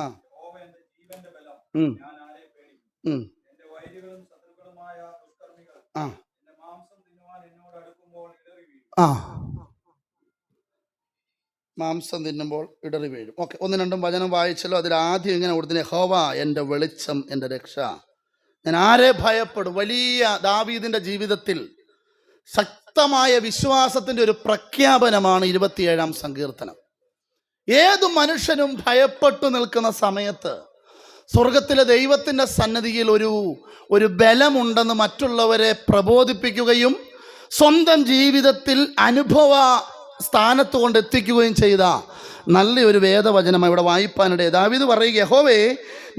ആ ഉം. ഉം. ആ ആ മാംസം തിന്നുമ്പോൾ ഇടറി വീഴും. ഓക്കെ, ഒന്നും രണ്ടും വചനം വായിച്ചല്ലോ. അതിൽ ആദ്യം ഇങ്ങനെ കൊടുത്തിന്, യഹോവ എൻ്റെ വെളിച്ചം, എൻ്റെ രക്ഷ, ഞാൻ ആരെ ഭയപ്പെടും. വലിയ ദാവീദിൻ്റെ ജീവിതത്തിൽ ശക്തമായ വിശ്വാസത്തിൻ്റെ ഒരു പ്രഖ്യാപനമാണ് 27-ാം സങ്കീർത്തനം. ഏതു മനുഷ്യനും ഭയപ്പെട്ടു നിൽക്കുന്ന സമയത്ത് സ്വർഗത്തിലെ ദൈവത്തിൻ്റെ സന്നിധിയിൽ ഒരു ബലമുണ്ടെന്ന് മറ്റുള്ളവരെ പ്രബോധിപ്പിക്കുകയും സ്വന്തം ജീവിതത്തിൽ അനുഭവ സ്ഥാനത്ത് കൊണ്ട് എത്തിക്കുകയും ചെയ്ത നല്ലൊരു വേദവചനം ഇവിടെ വായിപ്പാനിടെ. ദാവീദ് പറയുക, യഹോവേ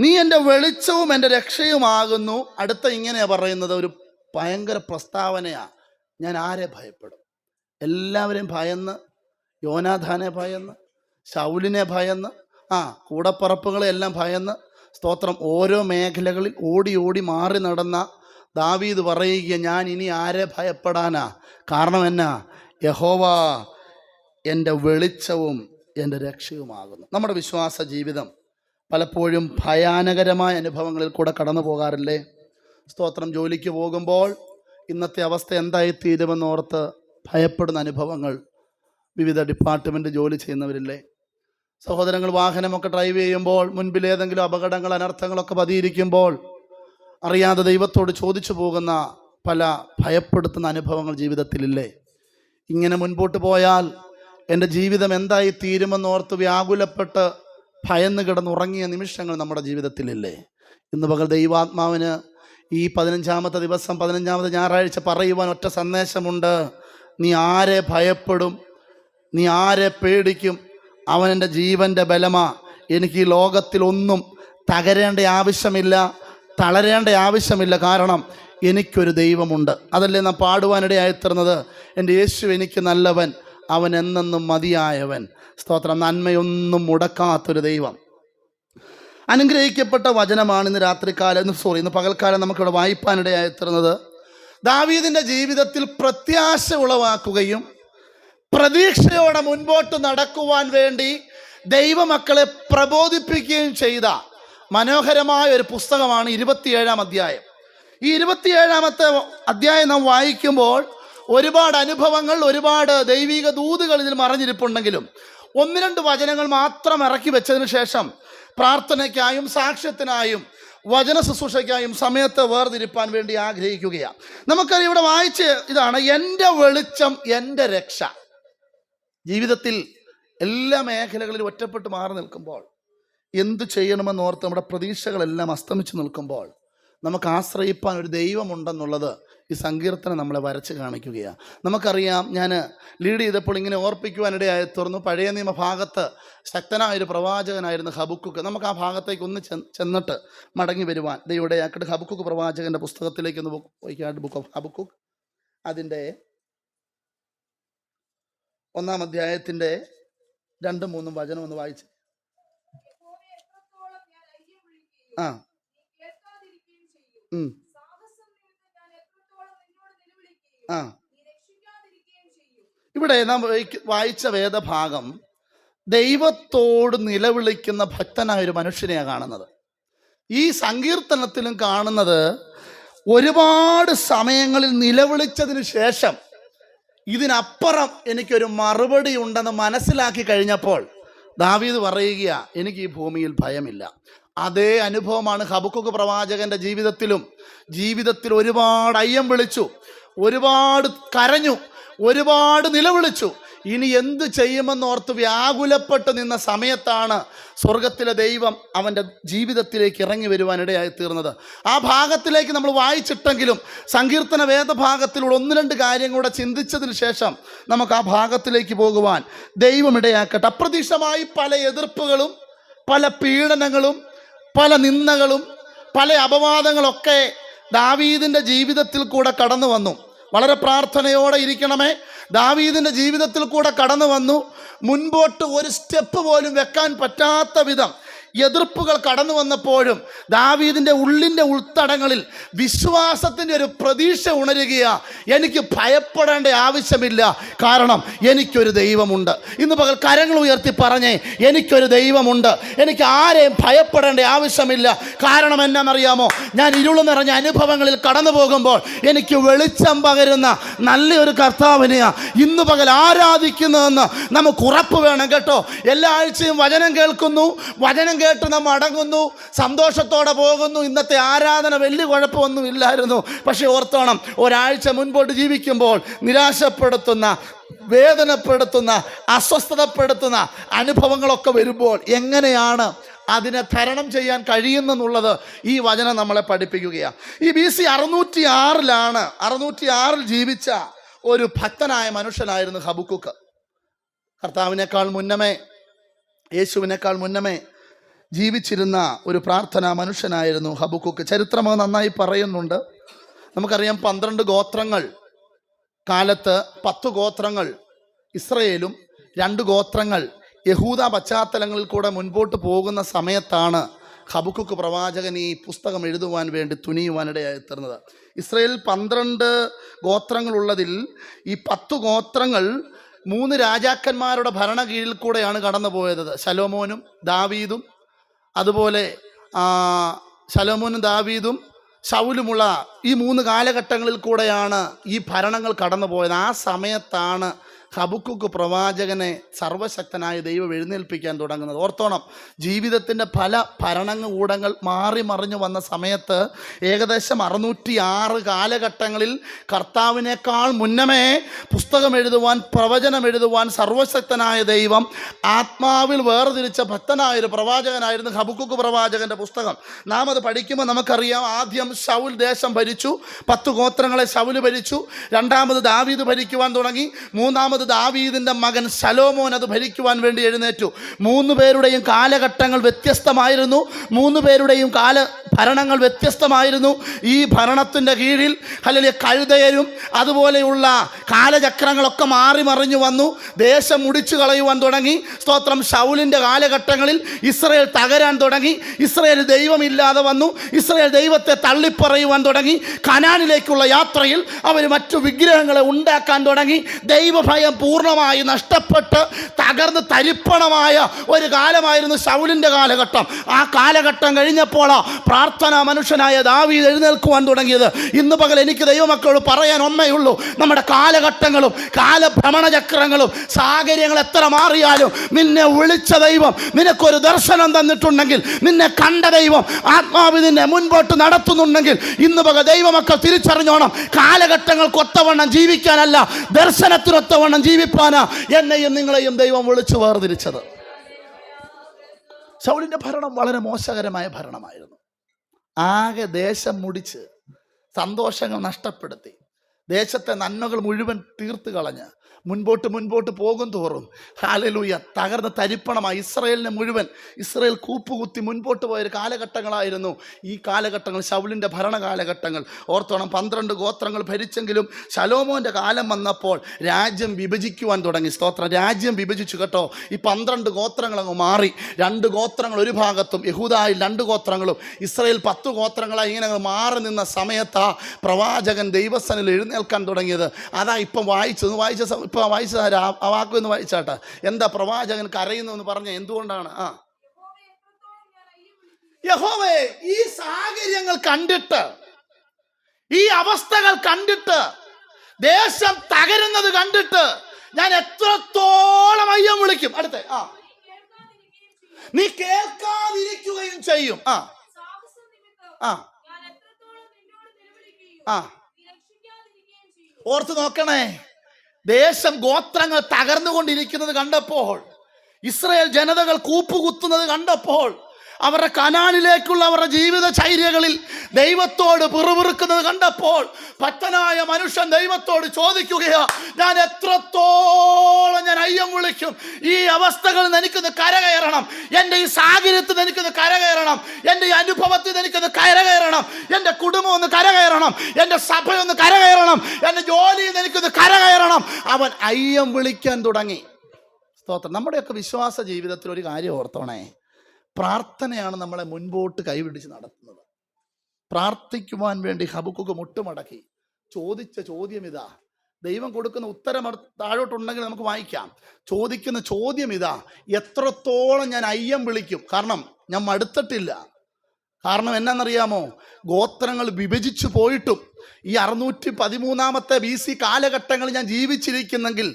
നീ എൻ്റെ വെളിച്ചവും എൻ്റെ രക്ഷയുമാകുന്നു. അടുത്ത ഇങ്ങനെയാണ് പറയുന്നത്, ഒരു ഭയങ്കര പ്രസ്താവനയാണ്. ഞാൻ ആരെ ഭയപ്പെടും? എല്ലാവരെയും ഭയന്ന്, യോനാഥാനെ ഭയന്ന്, ശൗലിനെ ഭയന്ന്, കൂടപ്പറപ്പുകളെ എല്ലാം ഭയന്ന്, സ്തോത്രം, ഓരോ മേഖലകളിൽ ഓടി ഓടി മാറി നടന്ന ദാവീദ് പറയുക, ഞാൻ ഇനി ആരെ ഭയപ്പെടാനാ? കാരണം എന്നാ? യഹോവ എൻ്റെ വെളിച്ചവും എൻ്റെ രക്ഷയുമാകുന്നു. നമ്മുടെ വിശ്വാസ ജീവിതം പലപ്പോഴും ഭയാനകരമായ അനുഭവങ്ങളിൽ കൂടെ കടന്നു പോകാറില്ലേ? സ്തോത്രം, ജോലിക്ക് പോകുമ്പോൾ ഇന്നത്തെ അവസ്ഥ എന്തായിത്തീരുമെന്നോർത്ത് ഭയപ്പെടുന്ന അനുഭവങ്ങൾ വിവിധ ഡിപ്പാർട്ട്മെൻറ്റ് ജോലി ചെയ്യുന്നവരില്ലേ? സഹോദരങ്ങൾ, വാഹനമൊക്കെ ഡ്രൈവ് ചെയ്യുമ്പോൾ മുൻപിൽ ഏതെങ്കിലും അപകടങ്ങൾ, അനർത്ഥങ്ങളൊക്കെ പതിയിരിക്കുമ്പോൾ അറിയാതെ ദൈവത്തോട് ചോദിച്ചു പോകുന്ന പല ഭയപ്പെടുത്തുന്ന അനുഭവങ്ങൾ ജീവിതത്തിലില്ലേ? ഇങ്ങനെ മുൻപോട്ട് പോയാൽ എൻ്റെ ജീവിതം എന്തായി തീരുമെന്നോർത്ത് വ്യാകുലപ്പെട്ട് ഭയന്ന് കിടന്നുറങ്ങിയ നിമിഷങ്ങൾ നമ്മുടെ ജീവിതത്തിലില്ലേ? ഇന്ന് പകൽ ദൈവാത്മാവിന് ഈ 15-ാമത്തെ ദിവസം, 15-ാമത്തെ ഞായറാഴ്ച പറയുവാൻ ഒറ്റ സന്ദേശമുണ്ട്. നീ ആരെ ഭയപ്പെടും? നീ ആരെ പേടിക്കും? അവൻ എൻ്റെ ജീവൻ്റെ ബലമാ. എനിക്ക് ഈ ലോകത്തിലൊന്നും തകരേണ്ട ആവശ്യമില്ല, തളരേണ്ട ആവശ്യമില്ല. കാരണം എനിക്കൊരു ദൈവമുണ്ട്. അതല്ലേ നാം പാടുവാനിടയായിത്തീർന്നത്, എൻ്റെ യേശു എനിക്ക് നല്ലവൻ, അവൻ എന്നെന്നും മതിയായവൻ. സ്തോത്രം, നന്മയൊന്നും മുടക്കാത്തൊരു ദൈവം. അനുഗ്രഹിക്കപ്പെട്ട വചനമാണ് ഇന്ന് പകൽക്കാലം നമുക്കിവിടെ വായിപ്പാനിടയായിത്തീർന്നത്. ദാവീദിൻ്റെ ജീവിതത്തിൽ പ്രത്യാശ ഉളവാക്കുകയും പ്രതീക്ഷയോടെ മുൻപോട്ട് നടക്കുവാൻ വേണ്ടി ദൈവമക്കളെ പ്രബോധിപ്പിക്കുകയും ചെയ്ത മനോഹരമായ ഒരു പുസ്തകമാണ് 27-ാം അധ്യായം. ഈ 27-ാമത്തെ അധ്യായം നാം വായിക്കുമ്പോൾ ഒരുപാട് അനുഭവങ്ങൾ, ഒരുപാട് ദൈവിക ദൂതുകൾ ഇതിൽ മറഞ്ഞിരിപ്പുണ്ടെങ്കിലും 1-2 വചനങ്ങൾ മാത്രം ഇറക്കി വെച്ചതിന് ശേഷം പ്രാർത്ഥനയ്ക്കായും സാക്ഷ്യത്തിനായും വചന ശുശ്രൂഷയ്ക്കായും സമയത്ത് വേർതിരിപ്പാൻ വേണ്ടി ആഗ്രഹിക്കുകയാണ്. നമുക്കറിയാം, ഇവിടെ വായിച്ച് ഇതാണ്, എൻ്റെ വെളിച്ചം, എൻ്റെ രക്ഷ. ജീവിതത്തിൽ എല്ലാ മേഖലകളിലും ഒറ്റപ്പെട്ട് മാറി നിൽക്കുമ്പോൾ, എന്തു ചെയ്യണമെന്നോർത്ത് നമ്മുടെ പ്രതീക്ഷകളെല്ലാം അസ്തമിച്ച് നിൽക്കുമ്പോൾ നമുക്ക് ആശ്രയിപ്പാൻ ഒരു ദൈവമുണ്ടെന്നുള്ളത് ഈ സങ്കീർത്തനം നമ്മളെ വരച്ച് കാണിക്കുകയാണ്. നമുക്കറിയാം, ഞാൻ ലീഡ് ചെയ്തപ്പോൾ ഇങ്ങനെ ഓർപ്പിക്കുവാനിടയായി തീർന്നു. പഴയ നിയമ ഭാഗത്ത് ശക്തനായൊരു പ്രവാചകനായിരുന്നു ഹബക്കുക്ക്. നമുക്ക് ആ ഭാഗത്തേക്ക് ഒന്ന് ചെന്നിട്ട് മടങ്ങി വരുവാൻ ദൈവമിടയാക്കട്ടെ. ഹബക്കുക്ക് പ്രവാചകൻ്റെ പുസ്തകത്തിലേക്ക് ഒന്ന് പോയിക്കാട്ട്. ബുക്ക് ഓഫ് ഹബക്കുക്ക്, അതിൻ്റെ 1-ാം അധ്യായത്തിൻ്റെ 2-3 വചനം ഒന്ന് വായിച്ച്. ഇവിടെ നാം വായിച്ച വേദഭാഗം ദൈവത്തോട് നിലവിളിക്കുന്ന ഭക്തനായ ഒരു മനുഷ്യനെയാണ് കാണുന്നത്. ഈ സങ്കീർത്തനത്തിലും കാണുന്നത് ഒരുപാട് സമയങ്ങളിൽ നിലവിളിച്ചതിന് ശേഷം ഇതിനപ്പുറം എനിക്കൊരു മറുപടി ഉണ്ടെന്ന് മനസ്സിലാക്കി കഴിഞ്ഞപ്പോൾ ദാവീദ് പറയുക, എനിക്ക് ഈ ഭൂമിയിൽ ഭയമില്ല. അതേ അനുഭവമാണ് ഹബക്കുക്ക് പ്രവാചകന്റെ ജീവിതത്തിൽ ഒരുപാട് അയ്യം വിളിച്ചു, ഒരുപാട് കരഞ്ഞു, ഒരുപാട് നിലവിളിച്ചു. ഇനി എന്ത് ചെയ്യുമെന്നോർത്ത് വ്യാകുലപ്പെട്ട് നിന്ന സമയത്താണ് സ്വർഗത്തിലെ ദൈവം അവൻ്റെ ജീവിതത്തിലേക്ക് ഇറങ്ങി വരുവാനിടയായി തീർന്നത്. ആ ഭാഗത്തിലേക്ക് നമ്മൾ വായിച്ചിട്ടെങ്കിലും സങ്കീർത്തന വേദഭാഗത്തിലൂടെ 1-2 കാര്യം കൂടെ ചിന്തിച്ചതിന് ശേഷം നമുക്ക് ആ ഭാഗത്തിലേക്ക് പോകുവാൻ ദൈവം ഇടയാക്കട്ടെ. അപ്രതീക്ഷിതമായി പല എതിർപ്പുകളും, പല പീഡനങ്ങളും, പല നിന്ദകളും, പല അപവാദങ്ങളൊക്കെ ദാവീദിൻ്റെ ജീവിതത്തിൽ കൂടെ കടന്നു വന്നു. വളരെ പ്രാർത്ഥനയോടെ ഇരിക്കണമേ. ദാവീദിൻ്റെ ജീവിതത്തിൽ കൂടെ കടന്നു വന്നു. മുൻപോട്ട് ഒരു സ്റ്റെപ്പ് പോലും വെക്കാൻ പറ്റാത്ത വിധം എതിർപ്പുകൾ കടന്നു വന്നപ്പോഴും ദാവീദിന്റെ ഉള്ളിൻ്റെ ഉൾത്തടങ്ങളിൽ വിശ്വാസത്തിൻ്റെ ഒരു പ്രതീക്ഷ ഉണരുകയാ. എനിക്ക് ഭയപ്പെടേണ്ട ആവശ്യമില്ല, കാരണം എനിക്കൊരു ദൈവമുണ്ട്. ഇന്ന് പകൽ കരങ്ങൾ ഉയർത്തി പറഞ്ഞേ, എനിക്കൊരു ദൈവമുണ്ട്, എനിക്ക് ആരെയും ഭയപ്പെടേണ്ട ആവശ്യമില്ല. കാരണം എന്നാണെന്നറിയാമോ? ഞാൻ ഇരുൾ നിറഞ്ഞ അനുഭവങ്ങളിൽ കടന്നു പോകുമ്പോൾ എനിക്ക് വെളിച്ചം പകരുന്ന നല്ലൊരു കർത്താവിനെയാ ഇന്ന് പകൽ ആരാധിക്കുന്നതെന്ന് നമുക്ക് ഉറപ്പ് വേണം കേട്ടോ. എല്ലാ ആഴ്ചയും വചനം കേൾക്കുന്നു, വചനം കേട്ട് നാം അടങ്ങുന്നു, സന്തോഷത്തോടെ പോകുന്നു. ഇന്നത്തെ ആരാധന വലിയ കുഴപ്പമൊന്നും ഇല്ലായിരുന്നു. പക്ഷെ ഓർത്തോണം, ഒരാഴ്ച മുൻപോട്ട് ജീവിക്കുമ്പോൾ നിരാശപ്പെടുത്തുന്ന, വേദനപ്പെടുത്തുന്ന, അസ്വസ്ഥതപ്പെടുത്തുന്ന അനുഭവങ്ങളൊക്കെ വരുമ്പോൾ എങ്ങനെയാണ് അതിനെ തരണം ചെയ്യാൻ കഴിയുന്നെന്നുള്ളത് ഈ വചനം നമ്മളെ പഠിപ്പിക്കുകയാണ്. ഈ BC 606 ജീവിച്ച ഒരു ഭക്തനായ മനുഷ്യനായിരുന്നു ഹബക്കൂക്ക്. കർത്താവിനേക്കാൾ മുന്നമേ, യേശുവിനേക്കാൾ മുന്നമേ ജീവിച്ചിരുന്ന ഒരു പ്രാർത്ഥനാ മനുഷ്യനായിരുന്നു ഹബക്കൂക്ക്. ചരിത്രം നന്നായി പറയുന്നുണ്ട്. നമുക്കറിയാം, 12 ഗോത്രങ്ങൾ കാലത്ത് 10 ഗോത്രങ്ങൾ ഇസ്രയേലും 2 ഗോത്രങ്ങൾ യഹൂദ പശ്ചാത്തലങ്ങളിൽ കൂടെ മുൻപോട്ട് പോകുന്ന സമയത്താണ് ഹബക്കൂക്ക് പ്രവാചകൻ ഈ പുസ്തകം എഴുതുവാൻ വേണ്ടി തുനിയുവാനിടയായി തീർന്നത്. ഇസ്രയേൽ 12 ഗോത്രങ്ങളുള്ളതിൽ ഈ 10 ഗോത്രങ്ങൾ 3 രാജാക്കന്മാരുടെ ഭരണ കീഴിൽ കൂടെയാണ് കടന്നു പോയത്. ശലോമോനും ദാവീദും, അതുപോലെ ശലോമോനും ദാവീദും ശൗലുമുള്ള ഈ 3 കാലഘട്ടങ്ങളിൽ കൂടെയാണ് ഈ ഭരണങ്ങൾ കടന്നു പോയത്. ആ സമയത്താണ് ഹബക്കൂക്ക് പ്രവാചകനെ സർവശക്തനായ ദൈവം എഴുന്നേൽപ്പിക്കാൻ തുടങ്ങുന്നത്. ഓർത്തോണം, ജീവിതത്തിൻ്റെ പല ഭരണകൂടങ്ങൾ മാറി മറിഞ്ഞു വന്ന സമയത്ത് ഏകദേശം 606 കാലഘട്ടങ്ങളിൽ കർത്താവിനേക്കാൾ മുന്നമേ പുസ്തകം എഴുതുവാൻ, പ്രവചനം എഴുതുവാൻ സർവശക്തനായ ദൈവം ആത്മാവിൽ വേർതിരിച്ച ഭക്തനായൊരു പ്രവാചകനായിരുന്നു ഹബക്കൂക്ക് പ്രവാചകൻ്റെ പുസ്തകം. നാം അത് പഠിക്കുമ്പോൾ നമുക്കറിയാം, ആദ്യം ശൗൽ ദേശം ഭരിച്ചു, 10 ഗോത്രങ്ങളെ ശൗല് ഭരിച്ചു. രണ്ടാമത് ദാവീദ് ഭരിക്കുവാൻ തുടങ്ങി. മൂന്നാമത് ദാവീദിന്റെ മകൻ ശലോമോൻ അത് ഭരിക്കുവാൻ വേണ്ടി എഴുന്നേറ്റു. 3 പേരുടെയും കാലഘട്ടങ്ങൾ വ്യത്യസ്തമായിരുന്നു. 3 പേരുടെയും ഭരണങ്ങൾ വ്യത്യസ്തമായിരുന്നു. ഈ ഭരണത്തിൻ്റെ കീഴിൽ കഴുതയരും അതുപോലെയുള്ള കാലചക്രങ്ങളൊക്കെ മാറി മറിഞ്ഞു വന്നു. ദേശം മുടിച്ചു കളയുവാൻ തുടങ്ങി. സ്തോത്രം. ശൗലിൻ്റെ കാലഘട്ടങ്ങളിൽ ഇസ്രയേൽ തകരാൻ തുടങ്ങി. ഇസ്രയേൽ ദൈവമില്ലാതെ വന്നു. ഇസ്രയേൽ ദൈവത്തെ തള്ളിപ്പറയുവാൻ തുടങ്ങി. കനാനിലേക്കുള്ള യാത്രയിൽ അവർ മറ്റു വിഗ്രഹങ്ങളെ ഉണ്ടാക്കാൻ തുടങ്ങി. ദൈവഭയം പൂർണ്ണമായി നഷ്ടപ്പെട്ട് തകർന്ന് തരിപ്പണമായ ഒരു കാലമായിരുന്നു ശൗലിൻ്റെ കാലഘട്ടം. ആ കാലഘട്ടം കഴിഞ്ഞപ്പോൾ പ്രാർത്ഥനാ മനുഷ്യനായ ദാവീദ് എഴുന്നേൽക്കുവാൻ തുടങ്ങിയത്. ഇന്ന് പകൽ എനിക്ക് ദൈവമക്കളോട് പറയാൻ ഒന്നേയുള്ളൂ, നമ്മുടെ കാലഘട്ടങ്ങളും കാലഭ്രമണചക്രങ്ങളും സാഹചര്യങ്ങൾ എത്ര മാറിയാലും നിന്നെ വിളിച്ച ദൈവം, നിനക്കൊരു ദർശനം തന്നിട്ടുണ്ടെങ്കിൽ, നിന്നെ കണ്ട ദൈവം ആത്മാവ് നിന്നെ മുൻപോട്ട് നടത്തുന്നുണ്ടെങ്കിൽ ഇന്ന് പകൽ ദൈവമക്കൾ തിരിച്ചറിഞ്ഞോണം, കാലഘട്ടങ്ങൾക്കൊത്തവണ്ണം ജീവിക്കാനല്ല, ദർശനത്തിനൊത്തവണ്ണം ജീവിപ്പാനാ എന്നെയും നിങ്ങളെയും ദൈവം വിളിച്ചു വേർതിരിച്ചത്. ശൗലിൻ്റെ ഭരണം വളരെ മോശകരമായ ഭരണമായിരുന്നു. ആകെ ദേശം മുടിച്ച്, സന്തോഷങ്ങൾ നഷ്ടപ്പെടുത്തി, ദേശത്തെ നന്മകൾ മുഴുവൻ തീർത്ത് കളഞ്ഞ് മുൻപോട്ട് പോകും തോറും ഹല്ലേലൂയ തകർന്ന് തരിപ്പണമായി ഇസ്രയേലിനെ മുഴുവൻ ഇസ്രയേൽ കൂപ്പുകുത്തി മുൻപോട്ട് പോയൊരു കാലഘട്ടങ്ങളായിരുന്നു ഈ കാലഘട്ടങ്ങൾ, ശൗലിൻ്റെ ഭരണകാലഘട്ടങ്ങൾ. ഓർത്തോണം, 12 ഗോത്രങ്ങൾ ഭരിച്ചെങ്കിലും ശലോമോൻ്റെ കാലം വന്നപ്പോൾ രാജ്യം വിഭജിക്കുവാൻ തുടങ്ങി. സ്തോത്രം. രാജ്യം വിഭജിച്ചു കേട്ടോ. ഈ 12 ഗോത്രങ്ങൾ അങ്ങ് മാറി. 2 ഗോത്രങ്ങൾ ഒരു ഭാഗത്തും, യഹൂദായിൽ 2 ഗോത്രങ്ങളും, ഇസ്രയേൽ 10 ഗോത്രങ്ങളായി ഇങ്ങനെ അങ്ങ് മാറി നിന്ന സമയത്താ പ്രവാചകൻ ദൈവസനിൽ എഴുന്നേൽക്കാൻ തുടങ്ങിയത്. അതാ ഇപ്പം വായിച്ച ആ വാക്കൊന്ന് വായിച്ചാട്ടെ. എന്താ പ്രവാചകൻ കരയുന്നു എന്ന് പറഞ്ഞ എന്തുകൊണ്ടാണ്? യഹോവേ, ഈ സാഹചര്യങ്ങൾ കണ്ടിട്ട്, ഈ അവസ്ഥകൾ കണ്ടിട്ട്, ദേശം തകരുന്നത് കണ്ടിട്ട് ഞാൻ എത്രത്തോളം അയ്യം വിളിക്കും. അടുത്ത നീ കേൾക്കാതിരിക്കുകയും ചെയ്യും. ഓർത്ത് നോക്കണേ, ദേശം ഗോത്രങ്ങൾ തകർന്നുകൊണ്ടിരിക്കുന്നത് കണ്ടപ്പോൾ, ഇസ്രായേൽ ജനതകൾ കൂപ്പുകുത്തുന്നത് കണ്ടപ്പോൾ, അവരുടെ കനാനിലേക്കുള്ള അവരുടെ ജീവിത ചര്യകളിൽ ദൈവത്തോട് പിറുപിറുക്കുന്നത് കണ്ടപ്പോൾ ഭക്തനായ മനുഷ്യൻ ദൈവത്തോട് ചോദിക്കുകയാ, ഞാൻ എത്രത്തോളം ഞാൻ അയ്യം വിളിക്കും? ഈ അവസ്ഥകളിൽ നിന്ന് എനിക്കൊന്ന് കരകയറണം, എൻ്റെ ഈ സാഹചര്യത്തിൽ നിന്ന് എനിക്കൊന്ന് കരകയറണം, എൻ്റെ ഈ അനുഭവത്തിൽ നിന്ന് എനിക്കൊന്ന് കരകയറണം, എൻ്റെ കുടുംബം ഒന്ന് കരകയറണം, എൻ്റെ സഭയൊന്ന് കരകയറണം, എൻ്റെ ജോലിയിൽ നിന്ന് എനിക്കൊന്ന് കരകയറണം. അവൻ അയ്യം വിളിക്കാൻ തുടങ്ങി. സ്തോത്രം. നമ്മുടെയൊക്കെ വിശ്വാസ ജീവിതത്തിൽ ഒരു കാര്യം ഓർത്തോണേ, പ്രാർത്ഥനയാണ് നമ്മളെ മുൻപോട്ട് കൈപിടിച്ച് നടത്തുന്നത്. പ്രാർത്ഥിക്കുവാൻ വേണ്ടി ഹബക്കൂക്ക് മുട്ടുമടക്കി ചോദിച്ച ചോദ്യം ഇതാ. ദൈവം കൊടുക്കുന്ന ഉത്തരം താഴോട്ടുണ്ടെങ്കിൽ നമുക്ക് വായിക്കാം. ചോദിക്കുന്ന ചോദ്യം ഇതാ: എത്രത്തോളം ഞാൻ അയ്യം വിളിക്കും? കാരണം ഞാൻ മടുത്തിട്ടില്ല. കാരണം എന്നാണെന്നറിയാമോ? ഗോത്രങ്ങൾ വിഭജിച്ചു പോയിട്ടും ഈ 613 BC കാലഘട്ടങ്ങളിൽ ഞാൻ ജീവിച്ചിരിക്കുന്നെങ്കിൽ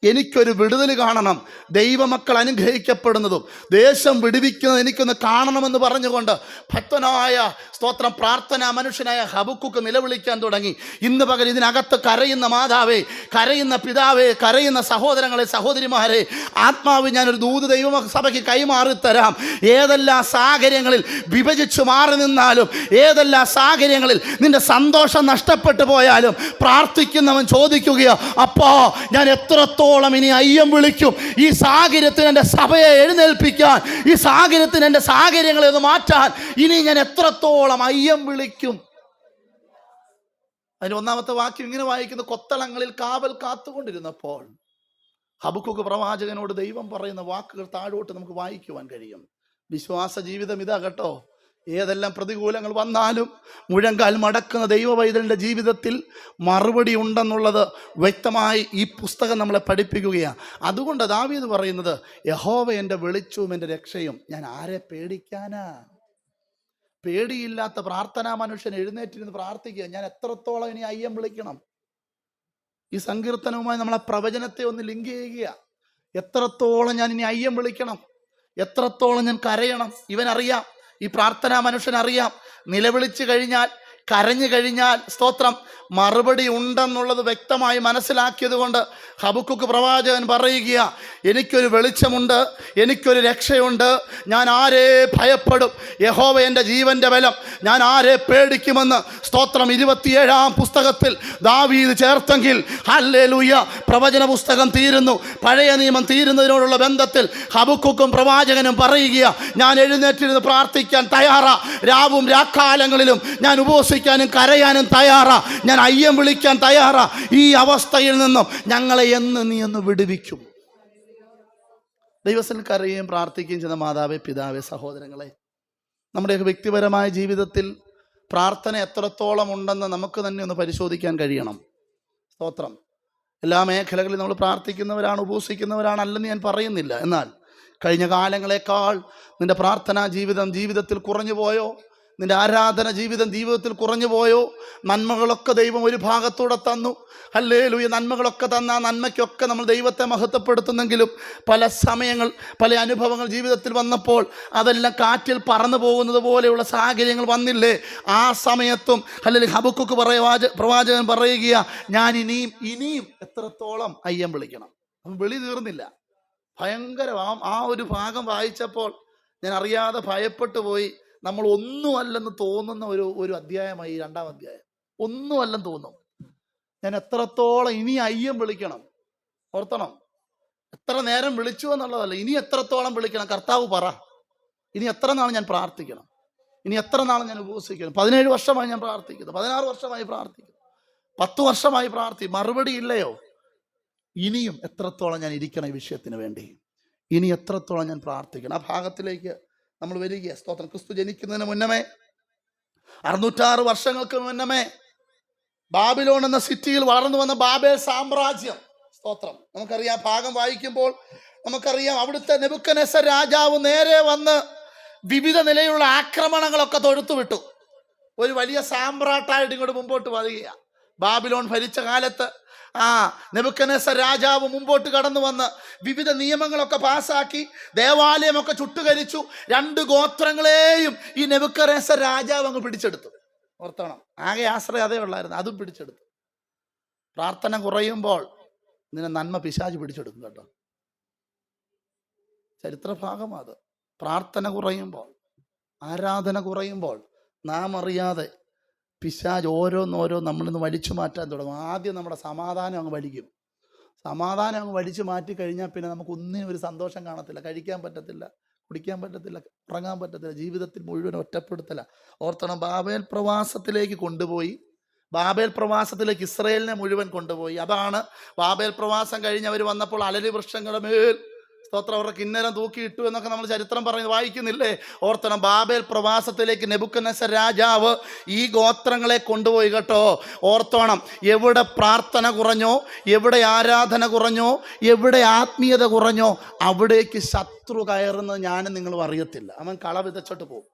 എനിക്കൊരു വിടുതൽ കാണണം, ദൈവമക്കൾ അനുഗ്രഹിക്കപ്പെടുന്നതും ദേശം വിടുവിക്കുന്നത് എനിക്കൊന്ന് കാണണമെന്ന് പറഞ്ഞുകൊണ്ട് ഭക്തനായ സ്തോത്രം പ്രാർത്ഥനാ മനുഷ്യനായ ഹബക്കൂക്ക് നിലവിളിക്കാൻ തുടങ്ങി. ഇന്ന് പകൽ ഇതിനകത്ത് കരയുന്ന മാതാവേ, കരയുന്ന പിതാവേ, കരയുന്ന സഹോദരങ്ങളെ, സഹോദരിമാരെ, ആത്മാവ് ഞാനൊരു ദൂത് ദൈവസഭയ്ക്ക് കൈമാറിത്തരാം. ഏതെല്ലാം സാഹചര്യങ്ങളിൽ വിഭജിച്ചു മാറി നിന്നാലും, ഏതെല്ലാം സാഹചര്യങ്ങളിൽ നിന്റെ സന്തോഷം നഷ്ടപ്പെട്ടു പോയാലും, പ്രാർത്ഥിക്കുന്നവൻ ചോദിക്കുകയോ, അപ്പോ ഞാൻ എത്രത്തോളം ഇനി അയ്യം വിളിക്കും? ഈ സാഹചര്യത്തിന് എൻ്റെ സഭയെ എഴുന്നേൽപ്പിക്കാൻ, ഈ സാഹചര്യത്തിന് എൻ്റെ സാഹചര്യങ്ങളെ ഒന്ന് മാറ്റാൻ ഇനി ഞാൻ എത്രത്തോളം അയ്യം വിളിക്കും? അതിന് 1-ാമത്തെ വാക്യം ഇങ്ങനെ വായിക്കുന്നു: കൊത്തളങ്ങളിൽ കാവൽ കാത്തുകൊണ്ടിരുന്നപ്പോൾ. ഹബക്കൂക്ക് പ്രവാചകനോട് ദൈവം പറയുന്ന വാക്കുകൾ താഴോട്ട് നമുക്ക് വായിക്കുവാൻ കഴിയും. വിശ്വാസ ജീവിതം ഇതാ കേട്ടോ. ഏതെല്ലാം പ്രതികൂലങ്ങൾ വന്നാലും മുഴങ്കാൽ മടക്കുന്ന ദൈവവൈതലിൻ്റെ ജീവിതത്തിൽ മറുപടി ഉണ്ടെന്നുള്ളത് വ്യക്തമായി ഈ പുസ്തകം നമ്മളെ പഠിപ്പിക്കുകയാണ്. അതുകൊണ്ട് ദാവീദ് പറയുന്നത്, യഹോവ എൻ്റെ വെളിച്ചവും എൻ്റെ രക്ഷയും, ഞാൻ ആരെ പേടിക്കാനാ? പേടിയില്ലാത്ത പ്രാർത്ഥനാ മനുഷ്യൻ എഴുന്നേറ്റിരുന്ന് പ്രാർത്ഥിക്കുക. ഞാൻ എത്രത്തോളം ഇനി അയ്യം വിളിക്കണം? ഈ സങ്കീർത്തനവുമായി നമ്മളെ പ്രവചനത്തെ ഒന്ന് ലിങ്ക് ചെയ്യുക. എത്രത്തോളം ഞാൻ ഇനി അയ്യം വിളിക്കണം? എത്രത്തോളം ഞാൻ കരയണം? ഇവനറിയാം, ഈ പ്രാർത്ഥനാ മനുഷ്യനറിയാം, നിലവിളിച്ചു കഴിഞ്ഞാൽ, കരഞ്ഞു കഴിഞ്ഞാൽ സ്തോത്രം മറുപടി ഉണ്ടെന്നുള്ളത് വ്യക്തമായി മനസ്സിലാക്കിയത് കൊണ്ട് ഹബക്കൂക്ക് പ്രവാചകൻ പറയുക, എനിക്കൊരു വെളിച്ചമുണ്ട്, എനിക്കൊരു രക്ഷയുണ്ട്, ഞാൻ ആരെ ഭയപ്പെടും? യഹോവ എൻ്റെ ജീവൻ്റെ ബലം, ഞാൻ ആരെ പേടിക്കുമെന്ന് സ്തോത്രം 27-ാം പുസ്തകത്തിൽ ദാവീദ് ചേർത്തെങ്കിൽ, ഹല്ലേലൂയ, പ്രവചന പുസ്തകം തീരുന്നു, പഴയ നിയമം തീരുന്നതിനോടുള്ള ബന്ധത്തിൽ ഹബക്കൂക്കും പ്രവാചകനും പറയുക, ഞാൻ എഴുന്നേറ്റിരുന്ന് പ്രാർത്ഥിക്കാൻ തയ്യാറാ, രാവും രാക്കാലങ്ങളിലും ഞാൻ ഉപവസിക്കാനും കരയാനും തയ്യാറാ, ഞാൻ അയ്യം വിളിക്കാൻ തയ്യാറാ. ഈ അവസ്ഥയിൽ നിന്നും ഞങ്ങളെ നീ ഒന്ന് വിടുവിക്കും. ദൈവസന്നിധിയിൽ കരയുകയും പ്രാർത്ഥിക്കുകയും ചെയ്യുന്ന മാതാവേ, പിതാവേ, സഹോദരങ്ങളെ, നമ്മുടെയൊക്കെ വ്യക്തിപരമായ ജീവിതത്തിൽ പ്രാർത്ഥന എത്രത്തോളം ഉണ്ടെന്ന് നമുക്ക് തന്നെ ഒന്ന് പരിശോധിക്കാൻ കഴിയണം. സ്തോത്രം. എല്ലാ മേഖലകളിലും നമ്മൾ പ്രാർത്ഥിക്കുന്നവരാണ്, ഉപവസിക്കുന്നവരാണ്, അല്ലെന്ന് ഞാൻ പറയുന്നില്ല. എന്നാൽ കഴിഞ്ഞ കാലങ്ങളെക്കാൾ നിന്റെ പ്രാർത്ഥനാ ജീവിതത്തിൽ കുറഞ്ഞു പോയോ? നിന്റെ ആരാധന ജീവിതത്തിൽ കുറഞ്ഞു പോയോ? നന്മകളൊക്കെ ദൈവം ഒരു ഭാഗത്തൂടെ തന്നു. ഹല്ലേലൂയ. നന്മകളൊക്കെ തന്ന ആ നന്മയ്ക്കൊക്കെ നമ്മൾ ദൈവത്തെ മഹത്വപ്പെടുത്തുന്നെങ്കിലും പല സമയങ്ങൾ, പല അനുഭവങ്ങൾ ജീവിതത്തിൽ വന്നപ്പോൾ അതെല്ലാം കാറ്റിൽ പറന്നു പോകുന്നത് പോലെയുള്ള സാഹചര്യങ്ങൾ വന്നില്ലേ? ആ സമയത്തും ഹല്ലേലൂയ ഹബക്കൂക്ക് പ്രവാചകൻ പറയുക, ഞാൻ ഇനിയും എത്രത്തോളം അയ്യം വിളിക്കണം? അപ്പം വിളി തീർന്നില്ല. ഭയങ്കരമാം. ആ ഒരു ഭാഗം വായിച്ചപ്പോൾ ഞാൻ അറിയാതെ ഭയപ്പെട്ടു പോയി. നമ്മൾ ഒന്നുമല്ലെന്ന് തോന്നുന്ന ഒരു അധ്യായമായി 2-ാം അധ്യായം. ഒന്നുമല്ലെന്ന് തോന്നും. ഞാൻ എത്രത്തോളം ഇനി അയ്യം വിളിക്കണം? ഓർത്തണം, എത്ര നേരം വിളിച്ചു എന്നുള്ളതല്ല, ഇനി എത്രത്തോളം വിളിക്കണം? കർത്താവ് പറ. ഇനി എത്ര നാൾ ഞാൻ പ്രാർത്ഥിക്കണം? ഇനി എത്ര നാൾ ഞാൻ ഉപവസിക്കണം? 17 വർഷമായി ഞാൻ പ്രാർത്ഥിക്കുന്നു, 16 വർഷമായി പ്രാർത്ഥിക്കുന്നു, 10 വർഷമായി മറുപടി ഇല്ലയോ? ഇനിയും എത്രത്തോളം ഞാൻ ഇരിക്കണം ഈ വിഷയത്തിന് വേണ്ടി? ഇനി എത്രത്തോളം ഞാൻ പ്രാർത്ഥിക്കണം? ആ ഭാഗത്തിലേക്ക് നമ്മൾ വരിക. സ്തോത്രം. ക്രിസ്തു ജനിക്കുന്നതിന് മുന്നമേ, 606 വർഷങ്ങൾക്ക് മുന്നമേ ബാബിലോൺ എന്ന സിറ്റിയിൽ വളർന്നു വന്ന ബാബേൽ സാമ്രാജ്യം. സ്തോത്രം. നമുക്കറിയാം, ഭാഗം വായിക്കുമ്പോൾ നമുക്കറിയാം, അവിടുത്തെ നെബൂഖദ്നേസർ രാജാവ് നേരെ വന്ന് വിവിധ നിലയിലുള്ള ആക്രമണങ്ങളൊക്കെ തൊഴുത്തുവിട്ടു. ഒരു വലിയ സാമ്രാട്ടായിട്ട് ഇങ്ങോട്ട് മുമ്പോട്ട് വരിക. ബാബിലോൺ ഭരിച്ച കാലത്ത് നെബൂഖദ്നേസർ രാജാവ് മുമ്പോട്ട് കടന്നു വന്ന് വിവിധ നിയമങ്ങളൊക്കെ പാസ്സാക്കി, ദേവാലയമൊക്കെ ചുട്ടുകരിച്ചു. 2 ഗോത്രങ്ങളെയും ഈ നെബൂഖദ്നേസർ രാജാവ് അങ്ങ് പിടിച്ചെടുത്തു. ഓർത്തണം, ആകെ ആശ്രയം അതേ ഉള്ളായിരുന്നു, അതും പിടിച്ചെടുത്തു. പ്രാർത്ഥന കുറയുമ്പോൾ നിന്നെ നന്മ പിശാച് പിടിച്ചെടുക്കും കേട്ടോ. ചരിത്രഭാഗം അത്. പ്രാർത്ഥന കുറയുമ്പോൾ, ആരാധന കുറയുമ്പോൾ നാം അറിയാതെ പിശാച് ഓരോന്നോരോ നമ്മളിൽ നിന്ന് വലിച്ചു മാറ്റാൻ തുടങ്ങും. ആദ്യം നമ്മുടെ സമാധാനം അങ്ങ് വലിക്കും. സമാധാനം അങ്ങ് വലിച്ചു മാറ്റി കഴിഞ്ഞാൽ പിന്നെ നമുക്ക് ഒന്നിനും ഒരു സന്തോഷം കാണത്തില്ല. കഴിക്കാൻ പറ്റത്തില്ല, കുടിക്കാൻ പറ്റത്തില്ല, ഉറങ്ങാൻ പറ്റത്തില്ല. ജീവിതത്തിൽ മുഴുവൻ ഒറ്റപ്പെടുത്തല. ഓർത്തണം, ബാബേൽ പ്രവാസത്തിലേക്ക് കൊണ്ടുപോയി. ബാബേൽ പ്രവാസത്തിലേക്ക് ഇസ്രയേലിനെ മുഴുവൻ കൊണ്ടുപോയി. അതാണ് ബാബേൽ പ്രവാസം കഴിഞ്ഞവർ വന്നപ്പോൾ അലരി വൃക്ഷങ്ങളുടെ മേൽ സ്തോത്രം. അവരുടെ കിന്നരം തൂക്കിയിട്ടു എന്നൊക്കെ നമ്മൾ ചരിത്രം പറയുന്നത് വായിക്കുന്നില്ലേ? ഓർത്തണം, ബാബേൽ പ്രവാസത്തിലേക്ക് നെബൂഖദ്നേസർ രാജാവ് ഈ ഗോത്രങ്ങളെ കൊണ്ടുപോയി കേട്ടോ. ഓർത്തോണം, എവിടെ പ്രാർത്ഥന കുറഞ്ഞോ, എവിടെ ആരാധന കുറഞ്ഞോ, എവിടെ ആത്മീയത കുറഞ്ഞോ, അവിടേക്ക് ശത്രു കയറുന്നത് ഞാനും നിങ്ങളും അറിയത്തില്ല. അവൻ കള വിതച്ചിട്ട് പോകും.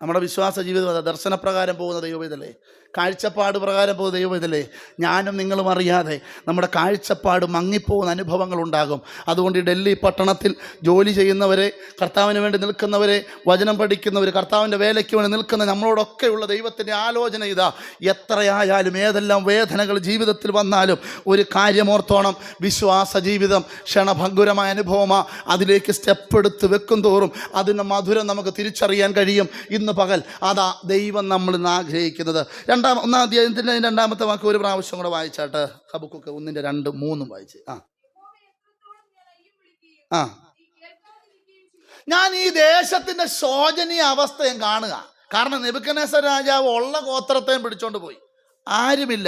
നമ്മുടെ വിശ്വാസ ജീവിതം ദർശനപ്രകാരം പോകുന്ന ദൈവവേദല്ലേ, കാഴ്ചപ്പാട് പ്രകാരം പോകുന്ന ദൈവവേദല്ലേ, ഞാനും നിങ്ങളും അറിയാതെ നമ്മുടെ കാഴ്ചപ്പാട് മങ്ങിപ്പോകുന്ന അനുഭവങ്ങൾ ഉണ്ടാകും. അതുകൊണ്ട് ഈ ഡൽഹി പട്ടണത്തിൽ ജോലി ചെയ്യുന്നവരെ, കർത്താവിന് വേണ്ടി നിൽക്കുന്നവരെ, വചനം പഠിക്കുന്നവർ, കർത്താവിൻ്റെ വേലയ്ക്ക് വേണ്ടി നിൽക്കുന്ന നമ്മളോടൊക്കെയുള്ള ദൈവത്തിൻ്റെ ആലോചന ഇതാ. എത്രയായാലും ഏതെല്ലാം വേദനകൾ ജീവിതത്തിൽ വന്നാലും ഒരു കാര്യം ഓർത്തോണം, വിശ്വാസ ജീവിതം ക്ഷണഭങ്കുരമായ അനുഭവമാണ്. അതിലേക്ക് സ്റ്റെപ്പ് എടുത്ത് വെക്കും തോറും അതിൻ്റെ മധുരം നമുക്ക് തിരിച്ചറിയാൻ കഴിയും. ഇന്ന് പകൽ അതാ ദൈവം നമ്മൾ ഇന്ന് ആഗ്രഹിക്കുന്നത്. ഒന്നാം അധ്യായത്തിൻ്റെ 2-ാമത്തെ വാക്ക് ഒരു പ്രാവശ്യം കൂടെ വായിച്ചാട്ട്. ഹബക്കൂക്ക് 1:2-3 വായിച്ച്. ഞാൻ ഈ ദേശത്തിന്റെ ശോചനീയ അവസ്ഥയും കാണുക. കാരണം നെബൂഖദ്നേസർ രാജാവ് ഉള്ള ഗോത്രത്തെയും പിടിച്ചോണ്ട് പോയി. ആരുമില്ല.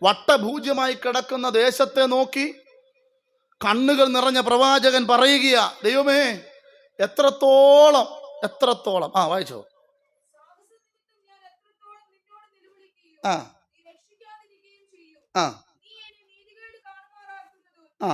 വട്ടഭൂജ്യമായി കിടക്കുന്ന ദേശത്തെ നോക്കി കണ്ണുകൾ നിറഞ്ഞ പ്രവാചകൻ പറയുകയാ, ദൈവമേ എത്രത്തോളം വായിച്ചോ. ആ ആ ആ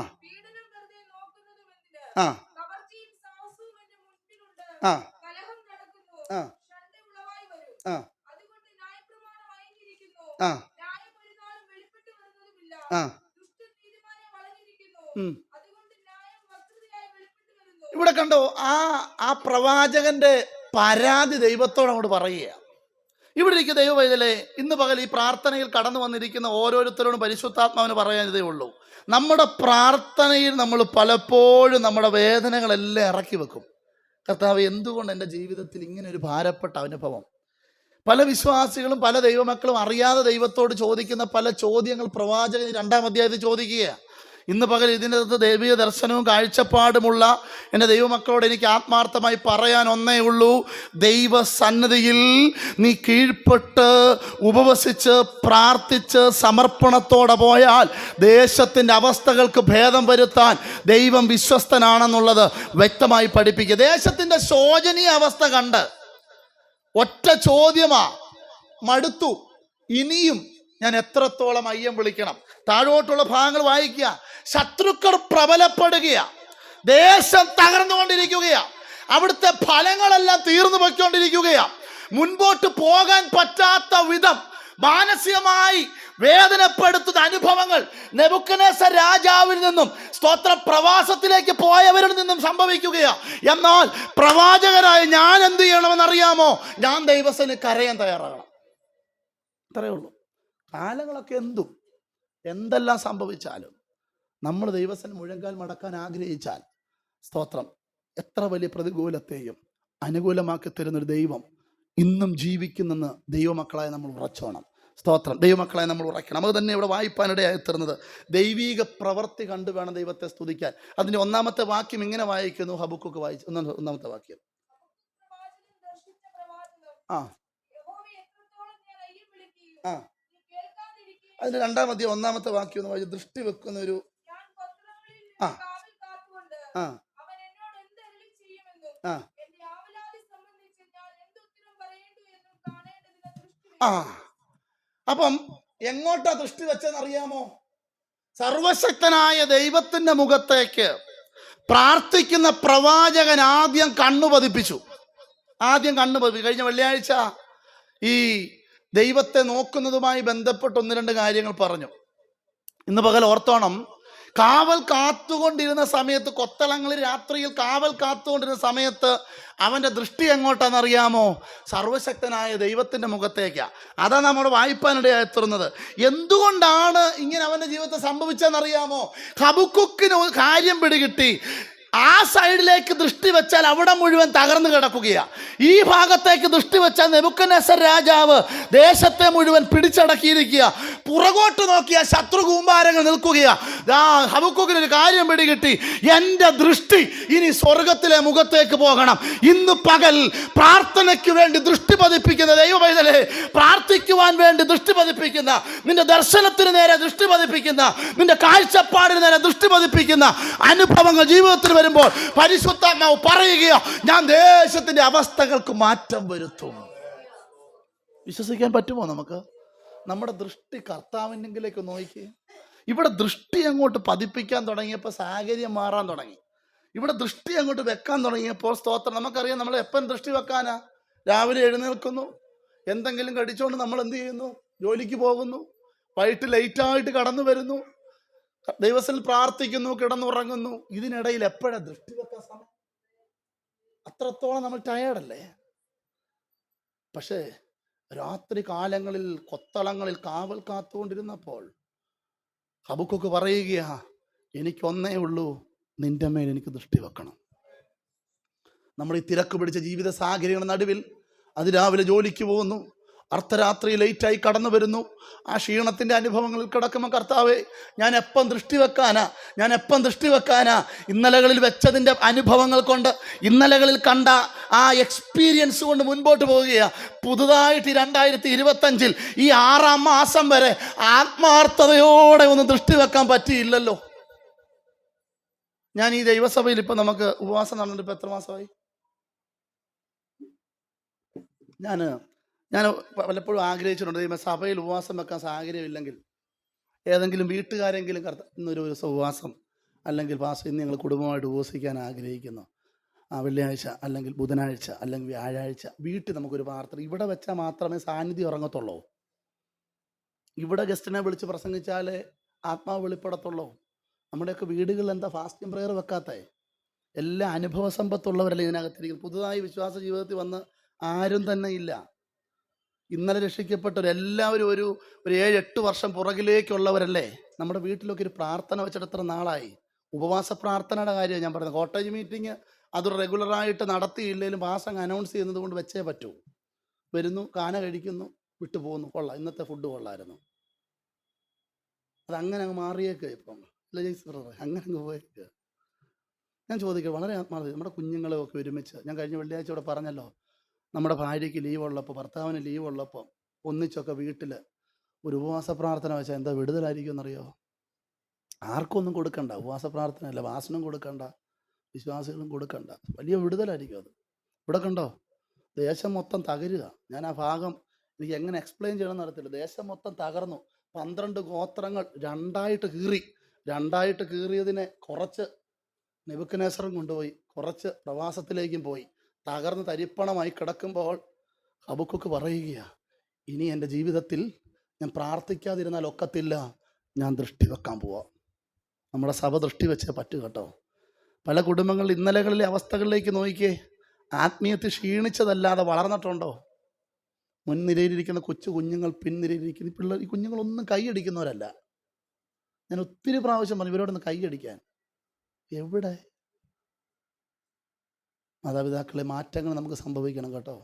ആ ഇവിടെ കണ്ടോ, ആ പ്രവാചകന്റെ പരാതി ദൈവത്തോട് അങ്ങോട്ട് പറയുക. ഇവിടെ ഇരിക്കുന്ന ദൈവവൈതലേ, ഇന്ന് പകൽ ഈ പ്രാർത്ഥനയിൽ കടന്നു വന്നിരിക്കുന്ന ഓരോരുത്തരോടും പരിശുദ്ധാത്മാവിന് പറയാൻ ഇതേ ഉള്ളൂ. നമ്മുടെ പ്രാർത്ഥനയിൽ നമ്മൾ പലപ്പോഴും നമ്മുടെ വേദനകളെല്ലാം ഇറക്കി വെക്കും. കർത്താവ്, എന്തുകൊണ്ട് എൻ്റെ ജീവിതത്തിൽ ഇങ്ങനെ ഒരു ഭാരപ്പെട്ട അനുഭവം? പല വിശ്വാസികളും പല ദൈവമക്കളും അറിയാതെ ദൈവത്തോട് ചോദിക്കുന്ന പല ചോദ്യങ്ങൾ പ്രവാചകൻ 2-ാം അധ്യായത്തിൽ ചോദിക്കുകയാണ്. ഇന്ന് പകൽ ഇതിൻ്റെ അകത്ത് ദൈവീയ ദർശനവും കാഴ്ചപ്പാടുമുള്ള എൻ്റെ ദൈവമക്കളോട് എനിക്ക് ആത്മാർത്ഥമായി പറയാൻ ഒന്നേ ഉള്ളൂ. ദൈവസന്നിധിയിൽ നീ കീഴ്പ്പെട്ട് ഉപവസിച്ച് പ്രാർത്ഥിച്ച് സമർപ്പണത്തോടെ പോയാൽ ദേശത്തിൻ്റെ അവസ്ഥകൾക്ക് ഭേദം വരുത്താൻ ദൈവം വിശ്വസ്തനാണെന്നുള്ളത് വ്യക്തമായി പഠിപ്പിക്കുക. ദേശത്തിൻ്റെ ശോചനീയ അവസ്ഥ കണ്ട് ഒറ്റ ചോദ്യമാ, മടുത്തു, ഇനിയും ഞാൻ എത്രത്തോളം അയ്യം വിളിക്കണം? താഴോട്ടുള്ള ഭാഗങ്ങൾ വായിക്കുക. ശത്രുക്കൾ പ്രബലപ്പെടുകയാ, ദേശം തകർന്നുകൊണ്ടിരിക്കുകയാ, അവിടുത്തെ ഫലങ്ങളെല്ലാം തീർന്നു പോയിക്കൊണ്ടിരിക്കുകയാ, മുൻപോട്ട് പോകാൻ പറ്റാത്ത വിധം മാനസികമായി വേദനപ്പെടുത്തുന്ന അനുഭവങ്ങൾ നെബൂഖദ്നേസർ രാജാവിൽ നിന്നും സ്തോത്ര പ്രവാസത്തിലേക്ക് പോയവരിൽ നിന്നും സംഭവിക്കുകയാ. എന്നാൽ പ്രവാചകനായ ഞാൻ എന്ത് ചെയ്യണമെന്നറിയാമോ? ഞാൻ ദൈവത്തിന് കരയാൻ തയ്യാറാകണം. അത്രയേ ഉള്ളൂ. കാലങ്ങളൊക്കെ എന്തെല്ലാം സംഭവിച്ചാലും നമ്മൾ ദൈവത്തിന് മുഴങ്കാൽ മടക്കാൻ ആഗ്രഹിച്ചാൽ സ്തോത്രം, എത്ര വലിയ പ്രതികൂലത്തെയും അനുകൂലമാക്കി തരുന്നൊരു ദൈവം ഇന്നും ജീവിക്കുന്നെന്ന് ദൈവമക്കളായി നമ്മൾ ഉറച്ചോണം. സ്തോത്രം, ദൈവമക്കളായി നമ്മൾ ഉറയ്ക്കണം. നമുക്ക് തന്നെ ഇവിടെ വായിപ്പാനിടയായി തീർന്നത് ദൈവീക പ്രവൃത്തി കണ്ടു വേണം ദൈവത്തെ സ്തുതിക്കാൻ. അതിൻ്റെ 1-ാമത്തെ വാക്യം ഇങ്ങനെ വായിക്കുന്നു. ഹബക്കൂക്ക് വായിച്ചു 1-ാമത്തെ വാക്യം. അതിന് 2-ാം അധ്യായം 1-ാമത്തെ വാക്യം ഒന്ന് വായിച്ചു. ദൃഷ്ടി വെക്കുന്ന ഒരു അപ്പം എങ്ങോട്ടാ ദൃഷ്ടി വെച്ചെന്നറിയാമോ? സർവശക്തനായ ദൈവത്തിന്റെ മുഖത്തേക്ക് പ്രാർത്ഥിക്കുന്ന പ്രവാചകൻ ആദ്യം കണ്ണു പതിപ്പിച്ചു. കഴിഞ്ഞ വെള്ളിയാഴ്ച ഈ ദൈവത്തെ നോക്കുന്നതുമായി ബന്ധപ്പെട്ട് 1-2 കാര്യങ്ങൾ പറഞ്ഞു. ഇന്ന് പകൽ ഓർത്തോണം, കാവൽ കാത്തുകൊണ്ടിരുന്ന സമയത്ത്, കൊത്തളങ്ങളിൽ രാത്രിയിൽ കാവൽ കാത്തുകൊണ്ടിരുന്ന സമയത്ത് അവൻ്റെ ദൃഷ്ടി എങ്ങോട്ടാണെന്നറിയാമോ? സർവശക്തനായ ദൈവത്തിൻ്റെ മുഖത്തേക്കാണ്. അതാ നമ്മുടെ വായിപ്പാനിടയായിത്തീർന്നത്. എന്തുകൊണ്ടാണ് ഇങ്ങനെ അവൻ്റെ ജീവിതത്തിൽ സംഭവിച്ചതെന്നറിയാമോ? ഹബക്കൂക്കിന് കാര്യം പിടികിട്ടി. ആ സൈഡിലേക്ക് ദൃഷ്ടി വെച്ചാൽ അവിടെ മുഴുവൻ തകർന്നു കിടക്കുകയാണ്. ഈ ഭാഗത്തേക്ക് ദൃഷ്ടി വെച്ചാൽ നെബൂഖദ്നേസർ രാജാവ് ദേശത്തെ മുഴുവൻ പിടിച്ചടക്കിയിരിക്കുക. പുറകോട്ട് നോക്കിയ ശത്രു കൂമ്പാരങ്ങൾ നിൽക്കുകയാ. ഹബക്കൂക്കിന് ഒരു കാര്യം പിടികിട്ടി, എൻ്റെ ദൃഷ്ടി ഇനി സ്വർഗത്തിലെ മുഖത്തേക്ക് പോകണം. ഇന്ന് പകൽ പ്രാർത്ഥനയ്ക്ക് വേണ്ടി ദൃഷ്ടി പതിപ്പിക്കുന്ന ദൈവപൈതലേ, പ്രാർത്ഥിക്കുവാൻ വേണ്ടി ദൃഷ്ടി പതിപ്പിക്കുന്ന, നിന്റെ ദർശനത്തിന് നേരെ ദൃഷ്ടി പതിപ്പിക്കുന്ന, നിന്റെ കാഴ്ചപ്പാടിന് നേരെ ദൃഷ്ടി പതിപ്പിക്കുന്ന അനുഭവങ്ങൾ ജീവിതത്തിൽ വരുമ്പോൾ പരിശുദ്ധാത്മാവ് പറയുകയോ, ഞാൻ ദേശത്തിന്റെ അവസ്ഥകൾക്ക് മാറ്റം വരുത്തും. വിശ്വസിക്കാൻ പറ്റുമോ നമുക്ക്? നമ്മുടെ ദൃഷ്ടി കർത്താവിനെങ്കിലേക്ക് നോക്കി. ഇവിടെ ദൃഷ്ടി അങ്ങോട്ട് പതിപ്പിക്കാൻ തുടങ്ങിയപ്പോൾ സാഹചര്യം മാറാൻ തുടങ്ങി. ഇവിടെ ദൃഷ്ടി അങ്ങോട്ട് വെക്കാൻ തുടങ്ങിയപ്പോൾ സ്തോത്രം. നമുക്കറിയാം, നമ്മൾ എപ്പം ദൃഷ്ടി വെക്കാനാ? രാവിലെ എഴുന്നേൽക്കുന്നു, എന്തെങ്കിലും കടിച്ചുകൊണ്ട് നമ്മൾ എന്ത് ചെയ്യുന്നു? ജോലിക്ക് പോകുന്നു, വൈകിട്ട് ലേറ്റായിട്ട് കടന്നു വരുന്നു, ദൈവത്തിൽ പ്രാർത്ഥിക്കുന്നു, കിടന്നുറങ്ങുന്നു. ഇതിനിടയിൽ എപ്പോഴാ ദൃഷ്ടി വെക്കാൻ സമയം? അത്രത്തോളം നമ്മൾ ടയേർഡല്ലേ? പക്ഷേ രാത്രി കാലങ്ങളിൽ കൊത്തളങ്ങളിൽ കാവൽ കാത്തുകൊണ്ടിരുന്നപ്പോൾ ഹബക്കൂക്ക് പറയുകയാ, എനിക്കൊന്നേ ഉള്ളൂ, നിന്റെ മേൽ എനിക്ക് ദൃഷ്ടി വെക്കണം. നമ്മൾ ഈ തിരക്ക് പിടിച്ച ജീവിത സാഹചര്യങ്ങളുടെ നടുവിൽ അതിരാവിലെ ജോലിക്ക് പോകുന്നു, അർദ്ധരാത്രി ലേറ്റായി കടന്നു വരുന്നു, ആ ക്ഷീണത്തിൻ്റെ അനുഭവങ്ങളിൽ കിടക്കുമ്പോൾ കർത്താവേ, ഞാൻ എപ്പം ദൃഷ്ടി വെക്കാനാ? ഇന്നലകളിൽ വെച്ചതിൻ്റെ അനുഭവങ്ങൾ കൊണ്ട്, ഇന്നലകളിൽ കണ്ട ആ എക്സ്പീരിയൻസ് കൊണ്ട് മുൻപോട്ട് പോവുകയാണ്. പുതുതായിട്ട് 2025 ഈ 6-ാം മാസം വരെ ആത്മാർത്ഥതയോടെ ഒന്ന് ദൃഷ്ടി വെക്കാൻ പറ്റിയില്ലല്ലോ. ഞാൻ ഈ ദൈവസഭയിൽ ഇപ്പം നമുക്ക് ഉപവാസം നടന്നിട്ട് ഇപ്പം എത്ര മാസമായി? ഞാൻ പലപ്പോഴും ആഗ്രഹിച്ചിട്ടുണ്ട്, ദൈവം സഭയിൽ ഉപവാസം വെക്കാൻ സാഹചര്യമില്ലെങ്കിൽ ഏതെങ്കിലും വീട്ടുകാരെങ്കിലും ഇന്നൊരു ദിവസം ഉപവാസം, അല്ലെങ്കിൽ പാസ്റ്റർ ഇന്ന് ഞങ്ങൾ കുടുംബമായിട്ട് ഉപവസിക്കാൻ ആഗ്രഹിക്കുന്നു, വെള്ളിയാഴ്ച അല്ലെങ്കിൽ ബുധനാഴ്ച അല്ലെങ്കിൽ വ്യാഴാഴ്ച വീട്ടിൽ നമുക്കൊരു പ്രാർത്ഥന. ഇവിടെ വെച്ചാൽ മാത്രമേ സാന്നിധ്യം ഇറങ്ങത്തുള്ളൂ. ഇവിടെ ഗസ്റ്റിനെ വിളിച്ച് പ്രസംഗിച്ചാലേ ആത്മാവ് വെളിപ്പെടത്തുള്ളൂ. നമ്മുടെയൊക്കെ വീടുകളിൽ എന്താ ഫാസ്റ്റിംഗ് പ്രയർ വെക്കാത്തേ? എല്ലാ അനുഭവ സമ്പത്തുള്ളവരല്ലേ ഇതിനകത്തിരിക്കും. പുതുതായി വിശ്വാസ ജീവിതത്തിൽ വന്ന് ആരും തന്നെ ഇല്ല. ഇന്നലെ രക്ഷിക്കപ്പെട്ടവരെല്ലാവരും ഒരു 7-8 വർഷം പുറകിലേക്കുള്ളവരല്ലേ. നമ്മുടെ വീട്ടിലൊക്കെ ഒരു പ്രാർത്ഥന വെച്ചിട്ട് എത്ര നാളായി? ഉപവാസ പ്രാർത്ഥനയുടെ കാര്യമാണ് ഞാൻ പറയുന്നത്. കോട്ടേജ് മീറ്റിംഗ് അത് റെഗുലറായിട്ട് നടത്തിയില്ലെങ്കിലും പാസ്റ്റർ അനൗൺസ് ചെയ്യുന്നത് കൊണ്ട് വെച്ചേ പറ്റൂ. വരുന്നു, കാന കഴിക്കുന്നു, വിട്ടു പോകുന്നു, കൊള്ളാം, ഇന്നത്തെ ഫുഡ് കൊള്ളായിരുന്നു. അതങ്ങനെ അങ്ങ് മാറിയേക്കുക ഇപ്പം. അങ്ങനെ അങ്ങ് പോയേക്കുക. ഞാൻ ചോദിക്കുക, വളരെ ആത്മാർത്ഥ, നമ്മുടെ കുഞ്ഞുങ്ങളെയൊക്കെ ഒരുമിച്ച്, ഞാൻ കഴിഞ്ഞ വെള്ളിയാഴ്ച ഇവിടെ പറഞ്ഞല്ലോ, നമ്മുടെ ഭാര്യയ്ക്ക് ലീവുള്ളപ്പോൾ, ഭർത്താവിന് ലീവുള്ളപ്പോൾ ഒന്നിച്ചൊക്കെ വീട്ടിൽ ഒരു ഉപവാസ പ്രാർത്ഥന വെച്ചാൽ എന്താ വിടുതലായിരിക്കും എന്നറിയോ? ആർക്കും ഒന്നും കൊടുക്കണ്ട, ഉപവാസ പ്രാർത്ഥനയല്ല, വാസനം കൊടുക്കണ്ട, വിശ്വാസികളും കൊടുക്കണ്ട, വലിയ വിടുതലായിരിക്കും അത്. ഇവിടെ കണ്ടോ, ദേശം മൊത്തം തകരുക. ഞാൻ ആ ഭാഗം എനിക്ക് എങ്ങനെ എക്സ്പ്ലെയിൻ ചെയ്യണമെന്ന് അറിയത്തില്ല. ദേശം മൊത്തം തകർന്നു. 12 ഗോത്രങ്ങൾ രണ്ടായിട്ട് കീറിയതിനെ കുറച്ച് നെബൂഖദ്നേസറും കൊണ്ടുപോയി, കുറച്ച് പ്രവാസത്തിലേക്കും പോയി. തകർന്ന് തരിപ്പണമായി കിടക്കുമ്പോൾ ഹബക്കൂക്ക് പറയുകയാ, ഇനി എൻ്റെ ജീവിതത്തിൽ ഞാൻ പ്രാർത്ഥിക്കാതിരുന്നാൽ ഒക്കത്തില്ല, ഞാൻ ദൃഷ്ടി വെക്കാൻ പോവാം. നമ്മുടെ സഭ ദൃഷ്ടി വെച്ചേ പറ്റൂ കേട്ടോ. പല കുടുംബങ്ങളിൽ ഇന്നലകളിലെ അവസ്ഥകളിലേക്ക് നോക്കിയേ. ആത്മീയത്തിൽ ക്ഷീണിച്ചതല്ലാതെ വളർന്നിട്ടുണ്ടോ? മുൻനിരയിലിരിക്കുന്ന കൊച്ചു കുഞ്ഞുങ്ങൾ പിൻനിരയിലിരിക്കുന്ന പിള്ളേർ, ഈ കുഞ്ഞുങ്ങളൊന്നും കൈയടിക്കുന്നവരല്ല. ഞാൻ ഒത്തിരി പ്രാവശ്യം പറഞ്ഞു ഇവരോടൊന്ന് കൈയടിക്കാൻ. എവിടെ? മാതാപിതാക്കളെ മാറ്റങ്ങൾ നമുക്ക് സംഭവിക്കണം കേട്ടോ.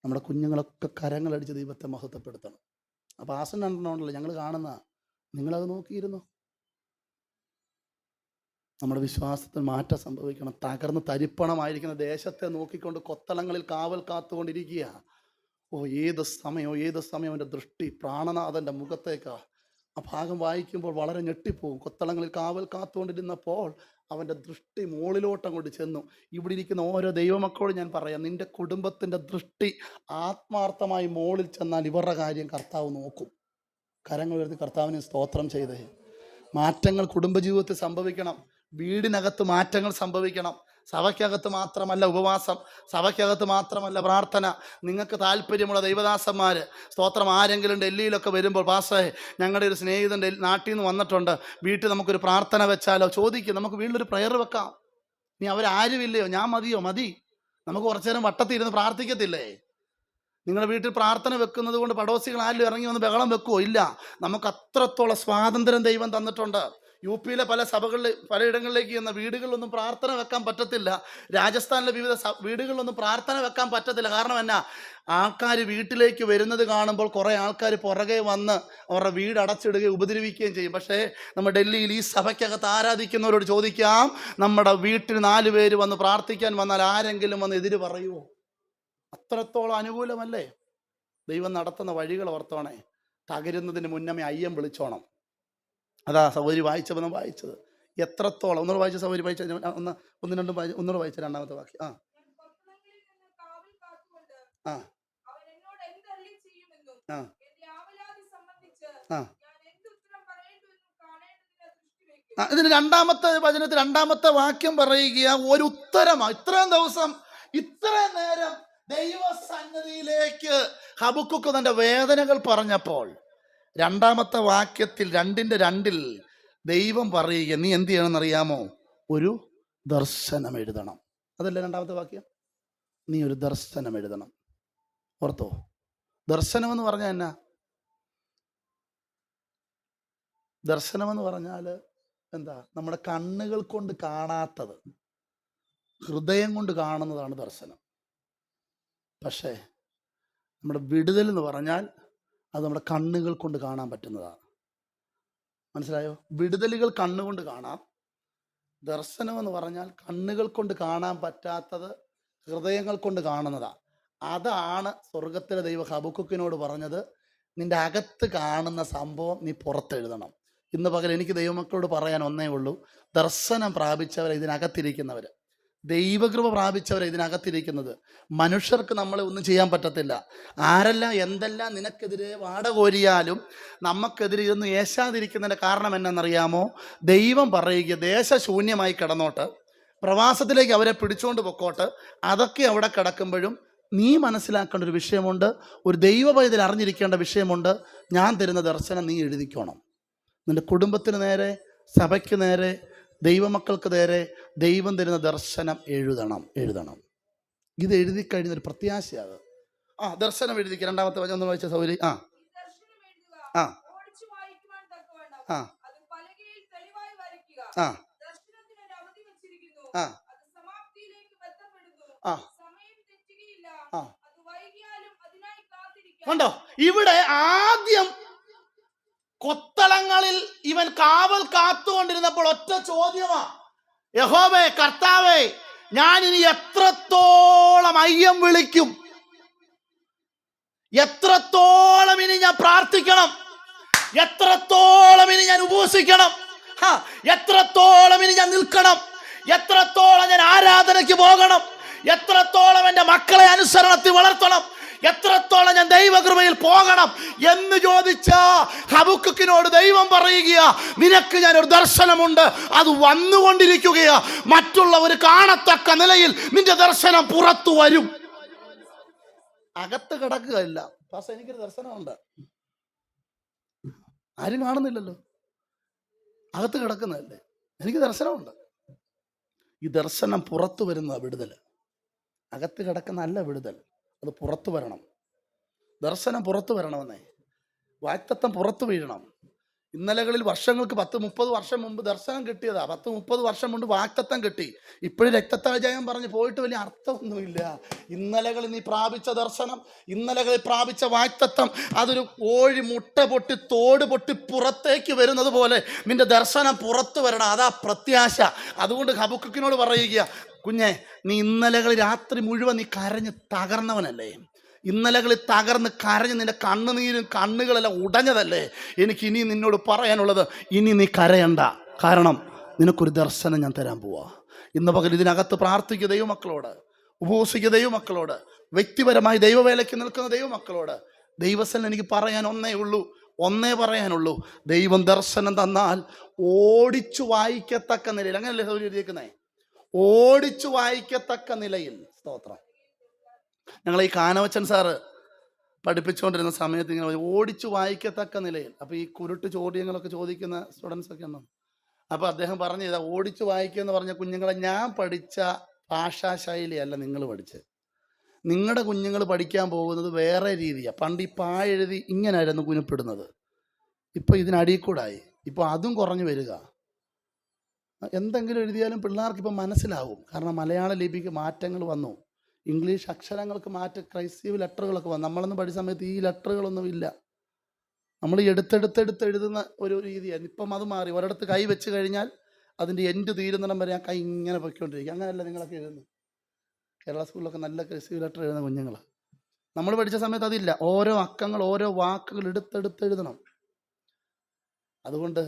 നമ്മുടെ കുഞ്ഞുങ്ങളൊക്കെ കരങ്ങളടിച്ച് ദൈവത്തെ മഹത്വപ്പെടുത്തണം. അപ്പോൾ ആസൻ രണ്ടെണ്ണമുണ്ടല്ലോ ഞങ്ങൾ കാണുന്ന, നിങ്ങളത് നോക്കിയിരുന്നു. നമ്മുടെ വിശ്വാസത്തിൽ മാറ്റം സംഭവിക്കണം. തകർന്ന് തരിപ്പണമായിരിക്കുന്ന ദേശത്തെ നോക്കിക്കൊണ്ട് കൊത്തളങ്ങളിൽ കാവൽ കാത്തുകൊണ്ടിരിക്കുക. ഏത് സമയം എൻ്റെ ദൃഷ്ടി പ്രാണനാഥൻ്റെ മുഖത്തേക്കാ. ആ ഭാഗം വായിക്കുമ്പോൾ വളരെ ഞെട്ടിപ്പോവും. കൊത്തളങ്ങളിൽ കാവൽ കാത്തുകൊണ്ടിരുന്നപ്പോൾ അവൻ്റെ ദൃഷ്ടി മുകളിലോട്ടങ്ങോട്ട് ചെന്നു. ഇവിടെ ഇരിക്കുന്ന ഓരോ ദൈവമക്കളോട് ഞാൻ പറയാം, നിൻ്റെ കുടുംബത്തിൻ്റെ ദൃഷ്ടി ആത്മാർത്ഥമായി മുകളിൽ ചെന്നാൽ ഇവരുടെ കാര്യം കർത്താവ് നോക്കും. കരങ്ങൾ ഉയർത്തി കർത്താവിനെ സ്തോത്രം ചെയ്തേ. മാറ്റങ്ങൾ കുടുംബജീവിതത്തിൽ സംഭവിക്കണം. വീടിനകത്ത് മാറ്റങ്ങൾ സംഭവിക്കണം. സഭയ്ക്കകത്ത് മാത്രമല്ല ഉപവാസം, സഭയ്ക്കകത്ത് മാത്രമല്ല പ്രാർത്ഥന. നിങ്ങൾക്ക് താല്പര്യമുള്ള ദൈവദാസന്മാർ സ്തോത്രം ആരെങ്കിലും ഡൽഹിയിലൊക്കെ വരുമ്പോൾ, പാസ്റ്ററെ ഞങ്ങളുടെ ഒരു സ്നേഹിതൻ നാട്ടിൽ നിന്ന് വന്നിട്ടുണ്ട്, വീട്ടിൽ നമുക്കൊരു പ്രാർത്ഥന വെച്ചാലോ? ചോദിക്കും. നമുക്ക് വീട്ടിലൊരു പ്രയർ വെക്കാം. ഇനി അവരാരുമില്ലയോ? ഞാൻ മതി. നമുക്ക് കുറച്ചു നേരം വട്ടത്തിരുന്ന് പ്രാർത്ഥിക്കത്തില്ലേ? നിങ്ങളുടെ വീട്ടിൽ പ്രാർത്ഥന വെക്കുന്നത് കൊണ്ട് പടോസികൾ ആരും ഇറങ്ങി വന്ന് ബഹളം വെക്കുമോ? ഇല്ല. നമുക്ക് അത്രത്തോളം സ്വാതന്ത്ര്യം ദൈവം തന്നിട്ടുണ്ട്. UP-യിലെ പല സഭകളിൽ പലയിടങ്ങളിലേക്ക് ചെന്ന വീടുകളിലൊന്നും പ്രാർത്ഥന വെക്കാൻ പറ്റത്തില്ല. രാജസ്ഥാനിലെ വിവിധ വീടുകളിലൊന്നും പ്രാർത്ഥന വെക്കാൻ പറ്റത്തില്ല. കാരണം എന്നാ, ആൾക്കാർ വീട്ടിലേക്ക് വരുന്നത് കാണുമ്പോൾ കുറേ ആൾക്കാർ പുറകെ വന്ന് അവരുടെ വീട് അടച്ചിടുകയും ഉപദ്രവിക്കുകയും ചെയ്യും. പക്ഷേ നമ്മൾ ഡൽഹിയിൽ ഈ സഭയ്ക്കകത്ത് ആരാധിക്കുന്നവരോട് ചോദിക്കാം, നമ്മുടെ വീട്ടിൽ 4 പേര് വന്ന് പ്രാർത്ഥിക്കാൻ വന്നാൽ ആരെങ്കിലും വന്ന് എതിര് പറയുമോ? അത്രത്തോളം അനുകൂലമല്ലേ? ദൈവം നടത്തുന്ന വഴികൾ ഓർത്തോണേ. തകരുന്നതിന് മുന്നമേ അയ്യം വിളിച്ചോണം. അതാ സൗകര്യം വായിച്ചപ്പോൾ വായിച്ചത്. എത്രത്തോളം ഒന്നുകൂടെ വായിച്ച സൗകര്യം വായിച്ച ഒന്ന് രണ്ടും ഒന്നുകൂടെ വായിച്ച രണ്ടാമത്തെ വാക്യം. ആ ആ ആ ആ ഇതിന് രണ്ടാമത്തെ വചനത്തിൽ രണ്ടാമത്തെ വാക്യം പറയുക, ഒരു ഉത്തരമാണ്. ഇത്രയും ദിവസം ഇത്രയും നേരം ദൈവസന്നിധിയിലേക്ക് ഹബക്കുക്ക് തന്റെ വേദനകൾ പറഞ്ഞപ്പോൾ രണ്ടാമത്തെ വാക്യത്തിൽ 2:2 ദൈവം പറയുക, നീ എന്ത് ചെയ്യണമെന്ന് അറിയാമോ? ഒരു ദർശനം എഴുതണം. അതല്ലേ രണ്ടാമത്തെ വാക്യം? നീ ഒരു ദർശനം എഴുതണം. ഓർത്തോ? ദർശനം എന്ന് പറഞ്ഞാൽ എന്നാ? ദർശനം എന്ന് പറഞ്ഞാൽ എന്താ? നമ്മുടെ കണ്ണുകൾ കൊണ്ട് കാണാത്തത് ഹൃദയം കൊണ്ട് കാണുന്നതാണ് ദർശനം. പക്ഷേ നമ്മുടെ വിടുതൽ എന്ന് പറഞ്ഞാൽ അത് നമ്മുടെ കണ്ണുകൾ കൊണ്ട് കാണാൻ പറ്റുന്നതാണ്. മനസ്സിലായോ? വിടുതലുകൾ കണ്ണുകൊണ്ട് കാണാം. ദർശനം എന്ന് പറഞ്ഞാൽ കണ്ണുകൾ കൊണ്ട് കാണാൻ പറ്റാത്തത് ഹൃദയങ്ങൾ കൊണ്ട് കാണുന്നതാണ്. അതാണ് സ്വർഗത്തിലെ ദൈവം ഹബക്കുക്കിനോട് പറഞ്ഞത്, നിന്റെ അകത്ത് കാണുന്ന സംഭവം നീ പുറത്തെഴുതണം. ഇന്ന് പകൽ എനിക്ക് ദൈവമക്കളോട് പറയാൻ ഒന്നേ ഉള്ളൂ, ദർശനം പ്രാപിച്ചവരെ ഇതിനകത്തിരിക്കുന്നവർ, ദൈവകൃപ പ്രാപിച്ചവരെ ഇതിനകത്തിരിക്കുന്നത്. മനുഷ്യർക്ക് നമ്മളെ ഒന്നും ചെയ്യാൻ പറ്റത്തില്ല. ആരെല്ലാം എന്തെല്ലാം നിനക്കെതിരെ വാടകോരിയാലും നമുക്കെതിരെ ഇതൊന്നും ഏശാതിരിക്കുന്നതിൻ്റെ കാരണം എന്നാണെന്നറിയാമോ? ദൈവം പറയുക, ദേശശൂന്യമായി കിടന്നോട്ട്, പ്രവാസത്തിലേക്ക് അവരെ പിടിച്ചുകൊണ്ട് പൊക്കോട്ട്, അതൊക്കെ അവിടെ കിടക്കുമ്പോഴും നീ മനസ്സിലാക്കേണ്ട ഒരു വിഷയമുണ്ട്, ഒരു ദൈവപൈതൽ അറിഞ്ഞിരിക്കേണ്ട വിഷയമുണ്ട്. ഞാൻ തരുന്ന ദർശനം നീ എഴുതിക്കോണം. നിന്റെ കുടുംബത്തിന് നേരെ, സഭയ്ക്ക് നേരെ, ദൈവമക്കൾക്ക് നേരെ ദൈവം തരുന്ന ദർശനം എഴുതണം. ഇത് എഴുതി കഴിഞ്ഞൊരു പ്രത്യാശയാണ്. ദർശനം എഴുതിക്കുക. രണ്ടാമത്തെ വചനം ഒന്ന് വായിച്ച സൗകര്യം. കണ്ടോ? ഇവിടെ ആദ്യം കൊത്തളങ്ങളിൽ ഇവൻ കാവൽ കാത്തുകൊണ്ടിരുന്നപ്പോൾ ഒറ്റ ചോദ്യമാ, യഹോവേ കർത്താവേ, ഞാൻ ഇനി എത്രത്തോളം അയ്യം വിളിക്കും? എത്രത്തോളം ഇനി ഞാൻ പ്രാർത്ഥിക്കണം? എത്രത്തോളം ഇനി ഞാൻ ഉപവസിക്കണം? എത്രത്തോളം ഇനി ഞാൻ നിൽക്കണം? എത്രത്തോളം ഞാൻ ആരാധനയ്ക്ക് പോകണം? എത്രത്തോളം എൻ്റെ മക്കളെ അനുസരണത്തിൽ വളർത്തണം? എത്രത്തോളം ഞാൻ ദൈവകൃപയിൽ പോകണം എന്ന് ചോദിച്ച ഹബക്കുക്കിനോട് ദൈവം പറയുക, നിനക്ക് ഞാനൊരു ദർശനമുണ്ട്, അത് വന്നുകൊണ്ടിരിക്കുകയാ. മറ്റുള്ളവർ കാണത്തക്ക നിലയിൽ നിന്റെ ദർശനം പുറത്തു വരും. അകത്ത് കിടക്കുകയല്ല. പക്ഷെ എനിക്കൊരു ദർശനമുണ്ട്, ആരും കാണുന്നില്ലല്ലോ, അകത്ത് കിടക്കുന്നതല്ലേ. എനിക്ക് ദർശനമുണ്ട്. ഈ ദർശനം പുറത്തു വരുന്ന വിടുതൽ, അകത്ത് കിടക്കുന്ന അല്ല വിടുതൽ, അത് പുറത്തു വരണം. ദർശനം പുറത്തു വരണമെന്നേ. വാക്തത്വം പുറത്തു വീഴണം. ഇന്നലകളിൽ വർഷങ്ങൾക്ക് 10-30 വർഷം മുമ്പ് ദർശനം കിട്ടിയതാ. 10-30 വർഷം മുമ്പ് വാക്തത്വം കിട്ടി. ഇപ്പോഴും രക്തത്താഴ്ചയം പറഞ്ഞ് പോയിട്ട് വലിയ അർത്ഥമൊന്നുമില്ല. ഇന്നലകളിൽ നീ പ്രാപിച്ച ദർശനം, ഇന്നലകളിൽ പ്രാപിച്ച വാക്തത്വം, അതൊരു കോഴി മുട്ട പൊട്ടി തോട് പൊട്ടി പുറത്തേക്ക് വരുന്നത് പോലെ നിന്റെ ദർശനം പുറത്തു വരണം. അതാ പ്രത്യാശ. അതുകൊണ്ട് ഹബക്കുക്കിനോട് പറയുക, കുഞ്ഞെ, നീ ഇന്നലകളിൽ രാത്രി മുഴുവൻ നീ കരഞ്ഞ് തകർന്നവനല്ലേ? ഇന്നലകളിൽ തകർന്ന് കരഞ്ഞ് നിന്റെ കണ്ണുനീരും കണ്ണുകളെല്ലാം ഉടഞ്ഞതല്ലേ? എനിക്ക് ഇനി നിന്നോട് പറയാനുള്ളത്, ഇനി നീ കരയണ്ട. കാരണം നിനക്കൊരു ദർശനം ഞാൻ തരാൻ പോവാ. ഇന്ന് പകൽ ഇതിനകത്ത് പ്രാർത്ഥിക്കുക ദൈവമക്കളോട്, ഉപവസിക്കുക ദൈവമക്കളോട്, വ്യക്തിപരമായി ദൈവവേലയ്ക്ക് നിൽക്കുന്ന ദൈവമക്കളോട്. ദൈവസ്ഥലം എനിക്ക് പറയാൻ ഒന്നേ പറയാനുള്ളൂ. ദൈവം ദർശനം തന്നാൽ ഓടിച്ചു വായിക്കത്തക്ക നിലയിൽ, അങ്ങനല്ലേ സൗകര്യം എഴുതിയേക്കുന്നേ, ഓടിച്ചു വായിക്കത്തക്ക നിലയിൽ. സ്തോത്രം. ഞങ്ങൾ ഈ കാനവച്ചൻ സാറ് പഠിപ്പിച്ചുകൊണ്ടിരുന്ന സമയത്ത് ഇങ്ങനെ ഓടിച്ചു വായിക്കത്തക്ക നിലയിൽ. അപ്പോൾ ഈ കുരുട്ട് ചോദ്യങ്ങളൊക്കെ ചോദിക്കുന്ന സ്റ്റുഡൻസ് ഒക്കെ ഉണ്ടോ? അപ്പോൾ അദ്ദേഹം പറഞ്ഞു, ഇതാ ഓടിച്ചു വായിക്കുക എന്ന് പറഞ്ഞ കുഞ്ഞുങ്ങളെ, ഞാൻ പഠിച്ച ഭാഷാശൈലിയല്ല നിങ്ങൾ പഠിച്ചത്. നിങ്ങളുടെ കുഞ്ഞുങ്ങൾ പഠിക്കാൻ പോകുന്നത് വേറെ രീതിയാണ്. പണ്ട് ഈ എഴുതി ഇങ്ങനായിരുന്നു കുനിപ്പിടുന്നത്. ഇപ്പോൾ ഇതിനടിയിൽ കൂടായി. ഇപ്പോൾ അതും കുറഞ്ഞു വരിക. എന്തെങ്കിലും എഴുതിയാലും പിള്ളേർക്ക് ഇപ്പം മനസ്സിലാവും. കാരണം മലയാള ലിപിക്ക് മാറ്റങ്ങൾ വന്നു, ഇംഗ്ലീഷ് അക്ഷരങ്ങൾക്ക് ക്രൈസ്തവ ലെറ്ററുകളൊക്കെ വന്നു. നമ്മളൊന്നും പഠിച്ച സമയത്ത് ഈ ലെറ്ററുകളൊന്നും ഇല്ല. നമ്മൾ എടുത്തെടുത്തെടുത്ത് എഴുതുന്ന ഒരു രീതിയാണ്. ഇപ്പം അത് മാറി. ഒരിടത്ത് കൈ വെച്ച് കഴിഞ്ഞാൽ അതിൻ്റെ എൻഡ് തീരുന്നിടം വരെ ആ കൈ ഇങ്ങനെ പൊയ്ക്കൊണ്ടിരിക്കും. അങ്ങനെയല്ല നിങ്ങളൊക്കെ എഴുതുന്നത്. കേരള സ്കൂളിലൊക്കെ നല്ല ക്രൈസ്തവ ലെറ്റർ എഴുതുന്ന കുഞ്ഞുങ്ങൾ. നമ്മൾ പഠിച്ച സമയത്ത് അതില്ല. ഓരോ അക്കങ്ങൾ, ഓരോ വാക്കുകൾ എടുത്തെടുത്ത് എഴുതണം. അതുകൊണ്ട്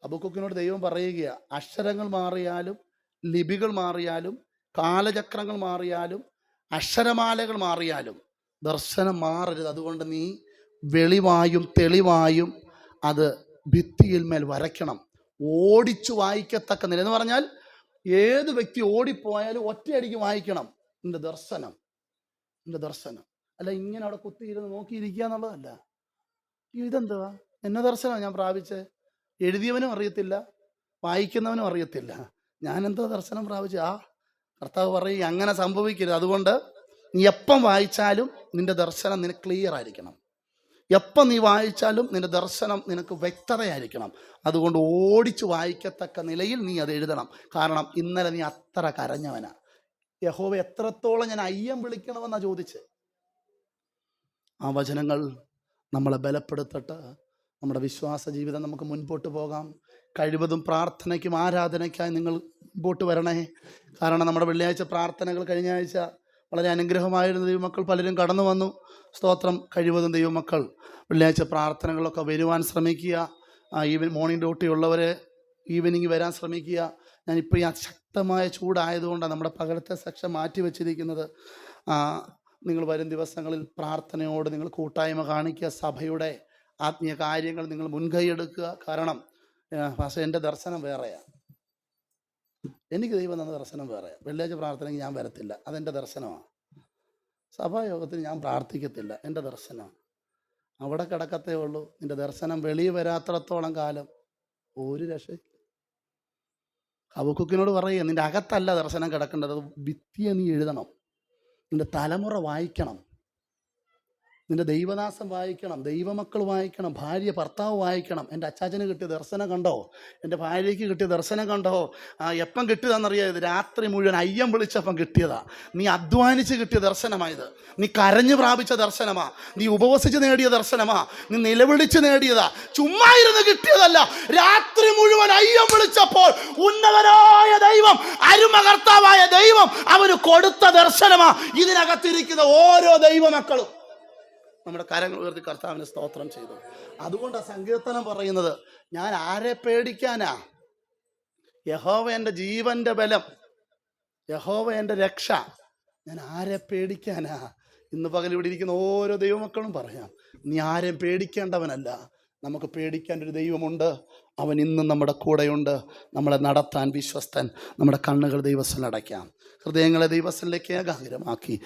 ഹബക്കൂക്കിനോട് ദൈവം പറയുക, അക്ഷരങ്ങൾ മാറിയാലും ലിപികൾ മാറിയാലും കാലചക്രങ്ങൾ മാറിയാലും അക്ഷരമാലകൾ മാറിയാലും ദർശനം മാറരുത്. അതുകൊണ്ട് നീ വെളിവായും തെളിവായും അത് ഭിത്തിയിന്മേൽ വരയ്ക്കണം. ഓടിച്ചു വായിക്കത്തക്ക നില എന്ന് പറഞ്ഞാൽ ഏത് വ്യക്തി ഓടിപ്പോയാലും ഒറ്റയടിക്ക് വായിക്കണം. നിന്റെ ദർശനം, നിന്റെ ദർശനം. അല്ല ഇങ്ങനെ അവിടെ കുത്തിയിരുന്ന് നോക്കിയിരിക്കുക എന്നുള്ളതല്ല. ഇതെന്തുവാ എന്നെ ദർശനമാണ് ഞാൻ പ്രാപിച്ചേ? എഴുതിയവനും അറിയത്തില്ല, വായിക്കുന്നവനും അറിയത്തില്ല. ഞാനെന്തോ ദർശനം പ്രാപിച്ചു? കർത്താവ് പറയും അങ്ങനെ സംഭവിക്കരുത്. അതുകൊണ്ട് നീ എപ്പം വായിച്ചാലും നിന്റെ ദർശനം നിനക്ക് ക്ലിയർ ആയിരിക്കണം. എപ്പം നീ വായിച്ചാലും നിന്റെ ദർശനം നിനക്ക് വ്യക്തതയായിരിക്കണം. അതുകൊണ്ട് ഓടിച്ചു വായിക്കത്തക്ക നിലയിൽ നീ അത് എഴുതണം. കാരണം ഇന്നലെ നീ അത്ര കരഞ്ഞവനാ. യഹോവ എത്രത്തോളം ഞാൻ അയ്യം വിളിക്കണമെന്നാണ് ചോദിച്ചത്. ആ വചനങ്ങൾ നമ്മളെ ബലപ്പെടുത്തട്ട് നമ്മുടെ വിശ്വാസ ജീവിതം നമുക്ക് മുൻപോട്ട് പോകാം. കഴിവതും പ്രാർത്ഥനയ്ക്കും ആരാധനയ്ക്കായി നിങ്ങൾ മുൻപോട്ട് വരണേ. കാരണം നമ്മുടെ വെള്ളിയാഴ്ച പ്രാർത്ഥനകൾ കഴിഞ്ഞ ആഴ്ച വളരെ അനുഗ്രഹമായിരുന്ന ദൈവമക്കൾ പലരും കടന്നു വന്നു. സ്തോത്രം. കഴിവതും ദൈവമക്കൾ വെള്ളിയാഴ്ച പ്രാർത്ഥനകളൊക്കെ വരുവാൻ ശ്രമിക്കുക. മോർണിംഗ് ഡ്യൂട്ടി ഉള്ളവരെ ഈവനിങ് വരാൻ ശ്രമിക്കുക. ഞാനിപ്പോൾ ഈ ശക്തമായ ചൂടായതുകൊണ്ടാണ് നമ്മുടെ പകലത്തെ സെക്ഷൻ മാറ്റി വച്ചിരിക്കുന്നത്. നിങ്ങൾ വരും ദിവസങ്ങളിൽ പ്രാർത്ഥനയോട് നിങ്ങൾ കൂട്ടായ്മ കാണിക്കുക. സഭയുടെ ആത്മീയ കാര്യങ്ങൾ നിങ്ങൾ മുൻകൈ എടുക്കുക. കാരണം പക്ഷേ എൻ്റെ ദർശനം വേറെയാണ്. എനിക്ക് ദൈവം തന്ന ദർശനം വേറെയാണ്. വെള്ളിയാഴ്ച പ്രാർത്ഥനയ്ക്ക് ഞാൻ വരത്തില്ല, അതെൻ്റെ ദർശനമാണ്. സഭായോഗത്തിന് ഞാൻ പ്രാർത്ഥിക്കത്തില്ല, എൻ്റെ ദർശനമാണ്. അവിടെ കിടക്കത്തേ ഉള്ളൂ. നിൻ്റെ ദർശനം വെളിയിൽ വരാത്തിടത്തോളം കാലം ഒരു രക്ഷയില്ല. ഹബക്കൂക്കിനോട് പറയുക, നിൻ്റെ അകത്തല്ല ദർശനം കിടക്കേണ്ടത്, ഭിത്തിയെ നീ എഴുതണം. നിൻ്റെ തലമുറ വായിക്കണം, നിൻ്റെ ദൈവദാസം വായിക്കണം, ദൈവമക്കൾ വായിക്കണം, ഭാര്യ ഭർത്താവ് വായിക്കണം. എൻ്റെ അച്ചാച്ചന് കിട്ടിയ ദർശനം കണ്ടോ? എൻ്റെ ഭാര്യയ്ക്ക് കിട്ടിയ ദർശനം കണ്ടോ? എപ്പം കിട്ടിയതാണെന്നറിയാം. ഇത് രാത്രി മുഴുവൻ അയ്യം വിളിച്ചപ്പം കിട്ടിയതാ. നീ അധ്വാനിച്ച് കിട്ടിയ ദർശനമായത്. നീ കരഞ്ഞു പ്രാപിച്ച ദർശനമാ. നീ ഉപവസിച്ച് നേടിയ ദർശനമാ. നീ നിലവിളിച്ച് നേടിയതാ. ചുമ്മാ ഇരുന്ന് കിട്ടിയതല്ല. രാത്രി മുഴുവൻ അയ്യം വിളിച്ചപ്പോൾ ഉന്നതനായ ദൈവം, അരുമകർത്താവായ ദൈവം അവന് കൊടുത്ത ദർശനമാ ഇതിനകത്തിരിക്കുന്ന ഓരോ ദൈവമക്കളും. നമ്മുടെ കരങ്ങൾ ഉയർത്തി കർത്താവിനെ സ്തോത്രം ചെയ്തു. അതുകൊണ്ടാണ് സങ്കീർത്തനം പറയുന്നത്, ഞാൻ ആരെ പേടിക്കാനാ? യഹോവ എൻ്റെ ജീവന്റെ ബലം, യഹോവ എൻ്റെ രക്ഷ, ഞാൻ ആരെ പേടിക്കാനാ? ഇന്ന് പകൽ ഇവിടെ ഇരിക്കുന്ന ഓരോ ദൈവമക്കളും പറയാം, നീ ആരെയും പേടിക്കേണ്ടവനല്ല. നമുക്ക് പേടിക്കാൻ ഒരു ദൈവമുണ്ട്. അവൻ ഇന്നും നമ്മുടെ കൂടെയുണ്ട്. നമ്മളെ നടത്താൻ വിശ്വസ്തൻ. നമ്മുടെ കണ്ണുകൾ ദൈവസ്ഥൽ അടയ്ക്കാം, ഹൃദയങ്ങളെ ദൈവസ്ഥലിലേക്ക് ഏകാഗ്രമാക്കി